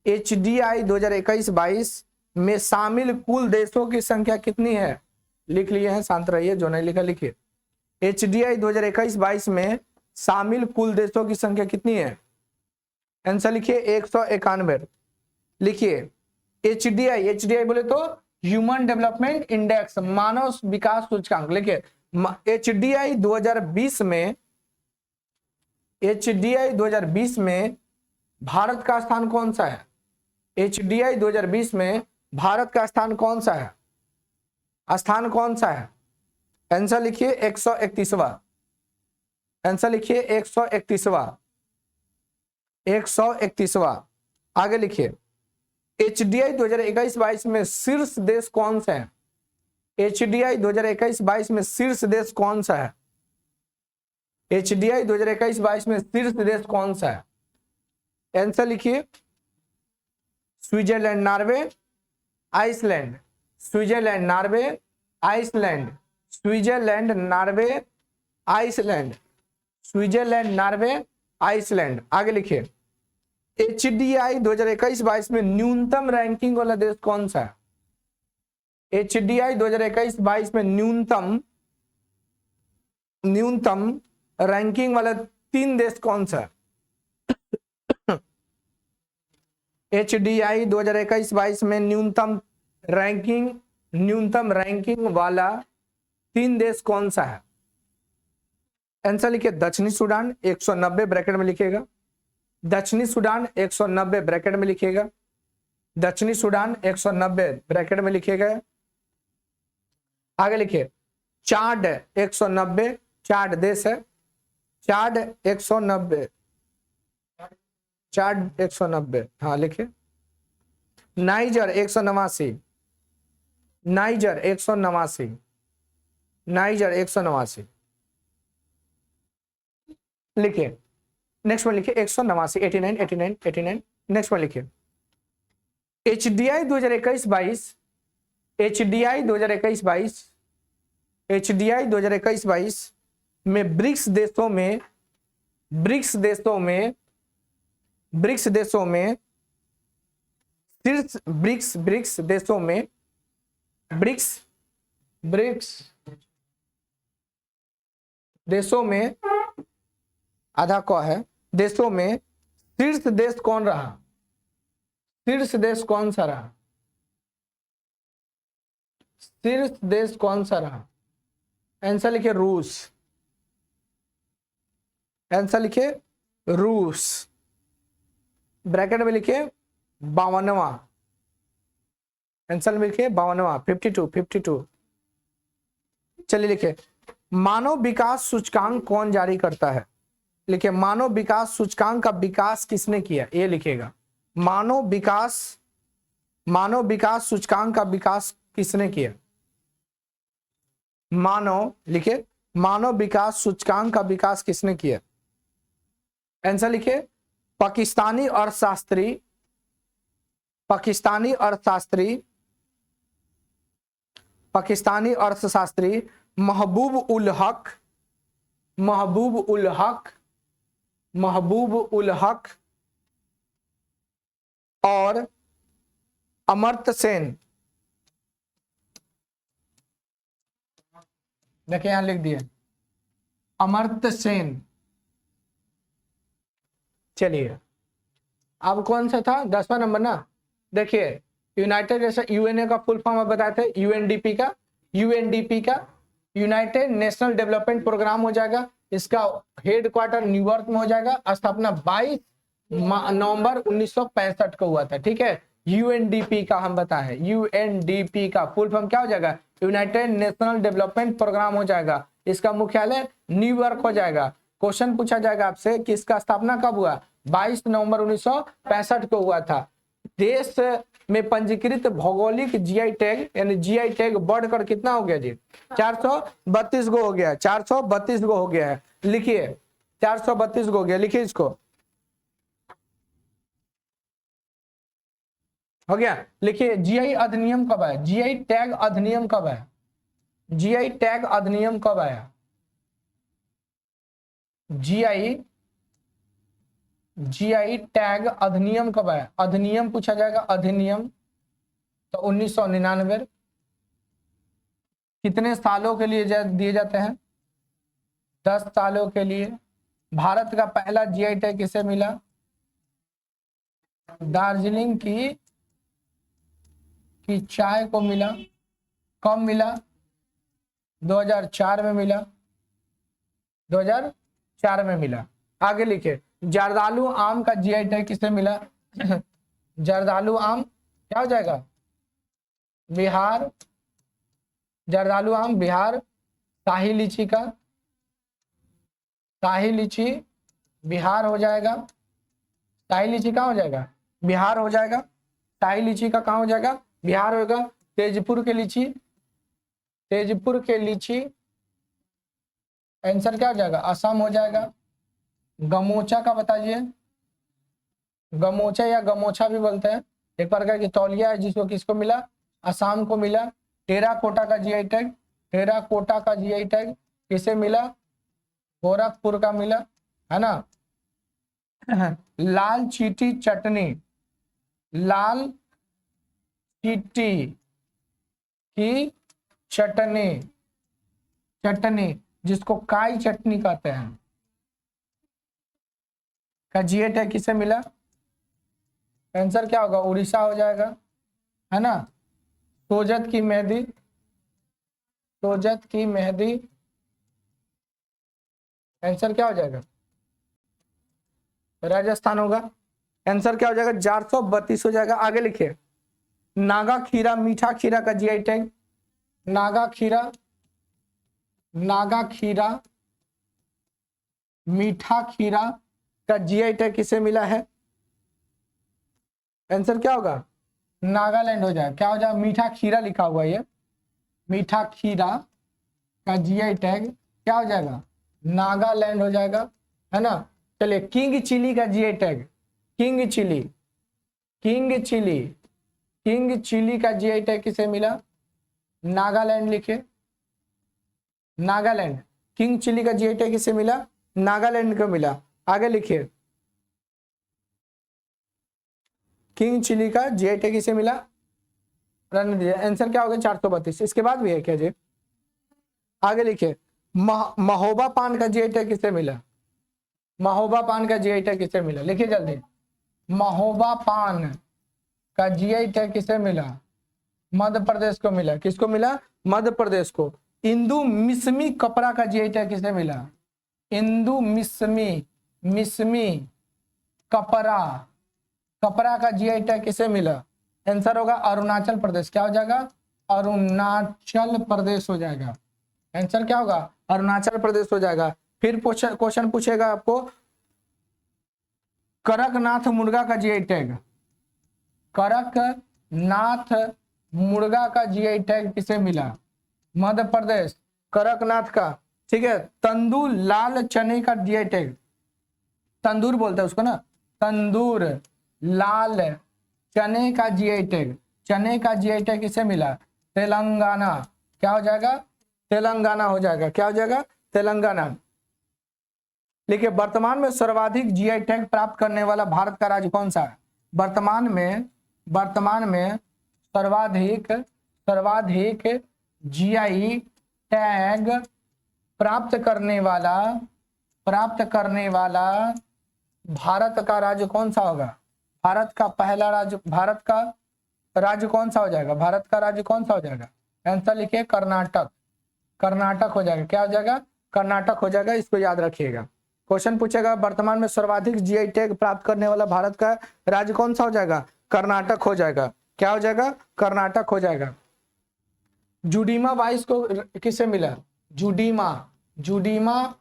HDI 2021-22 में शामिल कुल देशों की संख्या कितनी है? लिख लिए हैं? शांत रहिए, जो नहीं लिखा लिखिए। HDI 2021-22 में शामिल कुल देशों की संख्या कितनी है? आंसर लिखिए 191। लिखिए, HDI बोले तो ह्यूमन डेवलपमेंट इंडेक्स, मानव विकास सूचकांक। लिखिए, HDI 2020 में, HDI 2020 में भारत का स्थान कौन सा है? HDI 2020 में भारत का स्थान कौन सा है? स्थान कौन सा है? आंसर लिखिए 131वां। आंसर लिखिए 131वां। 131वां। आगे लिखिए, HDI 2021-22 में शीर्ष देश कौन सा है? HDI 2021-22 में शीर्ष देश कौन सा है? HDI 2021-22 में शीर्ष देश कौन सा है? आंसर लिखिए Switzerland, Norway, Iceland. Switzerland, Norway, Iceland. Switzerland, Norway, Iceland. Switzerland, Norway, Iceland. आगे लिखिए, HDI 2021-22 में न्यूनतम रैंकिंग वाला देश कौन सा है? HDI 2021-22 में न्यूनतम रैंकिंग वाला 3 देश कौन सा है? HDI 2021-22 में न्यूनतम रैंकिंग वाला 3 देश कौन सा है? आंसर लिखिए दक्षिणी सूडान, 190 ब्रैकेट में लिखिएगा। दक्षिणी सूडान 190 ब्रैकेट में लिखिएगा। दक्षिणी सूडान 190 ब्रैकेट में लिखिएगा। आगे लिखिए, चाड 190, चाड देश है, चाड 190, चाड 190। हाँ लिखिए, नाइजर 189, नाइजर 189, नाइजर 189। लिखिए, नेक्स्ट में लिखिए 189, 89, 89, 89। नेक्स्ट में लिखिए, HDI 2021-22, HDI 2021-22, HDI 2021-22 में ब्रिक्स देशों में, ब्रिक्स देशों में, ब्रिक्स देशों में शीर्ष, ब्रिक्स देशों में ब्रिक्स ब्रिक्स देशों में, आधा क है, देशों में शीर्ष देश कौन रहा? शीर्ष देश कौन सा रहा? शीर्ष देश कौन सा रहा? आंसर लिखिए रूस। आंसर लिखिए रूस। ब्रैकेट में लिखिए 52वां। आंसर में लिखिए 52वां, 52। चलिए लिखिए मानव विकास सूचकांक कौन जारी करता है? लिखिए मानव विकास सूचकांक का विकास किसने किया? ये लिखिएगा मानव विकास सूचकांक का विकास किसने किया? लिखिए मानव विकास सूचकांक का विकास किसने किया? आंसर लिखिए पाकिस्तानी अर्थशास्त्री महबूब उल हक और अमर्त्य सेन। देखिए यहां लिख दिए अमर्त्य सेन। चलिए अब कौन सा था? 10वां नंबर ना। देखिए यूनाइटेड नेशन, यूएनए का फुल फॉर्म आप बताए थे, यूएनडीपी का यूनाइटेड नेशनल डेवलपमेंट प्रोग्राम हो जाएगा। इसका हेडक्वार्टर न्यूयॉर्क में हो जाएगा। स्थापना 22 नवंबर 1965 को हुआ था। ठीक है, यूएनडीपी का हम बताए, यूएनडीपी का फुल फॉर्म क्या हो जाएगा? यूनाइटेड नेशनल डेवलपमेंट प्रोग्राम हो जाएगा। इसका मुख्यालय न्यूयॉर्क हो जाएगा। क्वेश्चन पूछा जाएगा आपसे कि इसका स्थापना कब हुआ? 22 नवंबर 1965 को हुआ था। देश में पंजीकृत भौगोलिक जीआई टैग यानी जीआई टैग बढ़कर कितना हो गया जी? 432 गो हो गया। 432 गो हो गया है। लिखिए 432 गो हो गया। लिखिए इसको, हो गया। लिखिए जीआई अधिनियम कब आया? जीआई टैग अधिनियम कब आया? जीआई टैग अधिनियम कब आया? जीआई टैग अधिनियम कब आया? अधिनियम पूछा जाएगा, अधिनियम तो 1999। कितने सालों के लिए दिए जाते हैं? 10 सालों के लिए। भारत का पहला जीआई टैग किसे मिला? दार्जिलिंग की चाय को मिला। कब मिला? 2004 में मिला। 2004 में मिला। आगे लिखे जर्दालू आम का जीआई टैग किसे मिला? जर्दालू आम क्या हो जाएगा? बिहार। जर्दालू आम बिहार। शाही लीची बिहार हो जाएगा। शाही लीची कहाँ हो जाएगा? बिहार हो जाएगा। शाही लीची का कहाँ हो जाएगा? बिहार होगा। तेजपुर के लीची आंसर क्या हो जाएगा? असम हो जाएगा। गमोचा का बताइए। गमोचा या गमोछा भी बोलते हैं, एक प्रकार की तौलिया है जिसको किसको मिला? असम को मिला। टेराकोटा का जीआई टैग किसे मिला? गोरखपुर का मिला, है ना। लाल चीटी की चटनी जिसको काई चटनी कहते हैं का जीआई टैग किसे मिला? आंसर क्या होगा? उड़ीसा हो जाएगा, है ना। सोजत की मेहंदी आंसर क्या हो जाएगा? राजस्थान होगा। आंसर क्या हो जाएगा? 432 हो जाएगा। आगे लिखिए नागा खीरा, मीठा खीरा का जीआई टैग। नागा खीरा मीठा खीरा का जीआई टैग किसे मिला है? आंसर क्या होगा? नागालैंड हो जाएगा। क्या हो जाएगा? मीठा खीरा लिखा हुआ ये, मीठा खीरा का जीआई टैग क्या हो जाएगा? नागालैंड हो जाएगा, है ना। चलिए किंग चिली का जीआई टैग। किंग चिली का जीआई टैग किसे मिला? नागालैंड लिखे। नागालैंड किंग चिली का जीआई टैग किसे मिला? नागालैंड को मिला। आगे लिखिए किंग चिली का जीआई टैग किसे मिला? रहने दीजिए, आंसर क्या होगा 432। इसके बाद भी है क्या जी? आगे लिखिए, महोबा पान का जीआई टैग किसे मिला? महोबा पान का जीआई टैग किसे मिला? लिखिए जल्दी, महोबा पान का जीआई टैग किसे मिला? मध्य प्रदेश को मिला। किसको मिला? मध्य प्रदेश को। इंदु मिश्मी कपड़ा का जीआई टैग किसे मिला? इंदु मिश्मी कपड़ा, कपड़ा का जीआई टैग किसे मिला? आंसर होगा अरुणाचल प्रदेश। क्या हो जाएगा? अरुणाचल प्रदेश हो जाएगा। आंसर क्या होगा? अरुणाचल प्रदेश हो जाएगा। फिर क्वेश्चन पूछेगा आपको, कड़कनाथ मुर्गा का जीआई टैग, कड़कनाथ मुर्गा का जीआई टैग किसे मिला? मध्य प्रदेश, कड़कनाथ का। ठीक है, तंदूर लाल चने का जीआई टैग, तंदूर बोलते हैं उसको ना, तंदूर लाल चने का जीआई टैग, चने का जीआई टैग किसे मिला? तेलंगाना। क्या हो जाएगा? तेलंगाना हो जाएगा। क्या हो जाएगा? तेलंगाना। देखिए, वर्तमान में सर्वाधिक जीआई टैग प्राप्त करने वाला भारत का राज्य कौन सा है? वर्तमान में सर्वाधिक जीआई टैग प्राप्त करने वाला भारत का राज्य कौन सा होगा? भारत का पहला राज्य, भारत का राज्य कौन सा हो जाएगा? भारत का राज्य कौन सा हो जाएगा? आंसर लिखिए कर्नाटक। कर्नाटक हो जाएगा। क्या हो जाएगा? कर्नाटक हो जाएगा। इसको याद रखिएगा। क्वेश्चन पूछेगा, वर्तमान में सर्वाधिक जीआई टैग प्राप्त करने वाला भारत का राज्य कौन सा हो जाएगा? कर्नाटक हो जाएगा। क्या हो जाएगा? कर्नाटक हो जाएगा। जुडीमा वाइस को किसे मिला? जुडीमा जुडीमा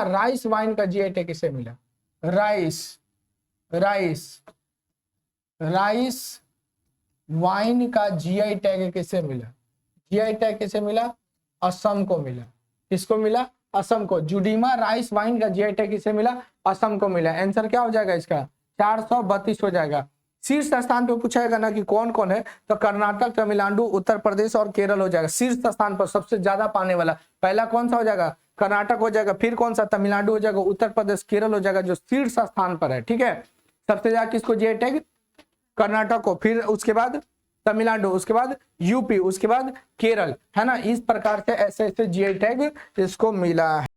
राइस वाइन का जीआई टैग किसे मिला? राइस वाइन का जीआई टैग किसे मिला? जीआई टैग किसे मिला? असम को मिला। किसको मिला? असम को। जुडीमा राइस वाइन का जीआई टैग किसे मिला? असम को मिला। आंसर क्या हो जाएगा इसका? 432 हो जाएगा। शीर्ष स्थान पे पूछाएगा ना कि कौन कौन है, तो कर्नाटक, तमिलनाडु, उत्तर प्रदेश और केरल हो जाएगा। शीर्ष स्थान पर सबसे ज्यादा पाने वाला पहला कौन सा हो जाएगा? कर्नाटक हो जाएगा। फिर कौन सा? तमिलनाडु हो जाएगा, उत्तर प्रदेश, केरल हो जाएगा, जो शीर्ष स्थान पर है। ठीक है, सबसे ज्यादा किसको जीआई टैग? कर्नाटक को, फिर उसके बाद तमिलनाडु, उसके बाद यूपी, उसके बाद केरल, है ना। इस प्रकार से ऐसे ऐसे जीआई टैग इसको मिला है।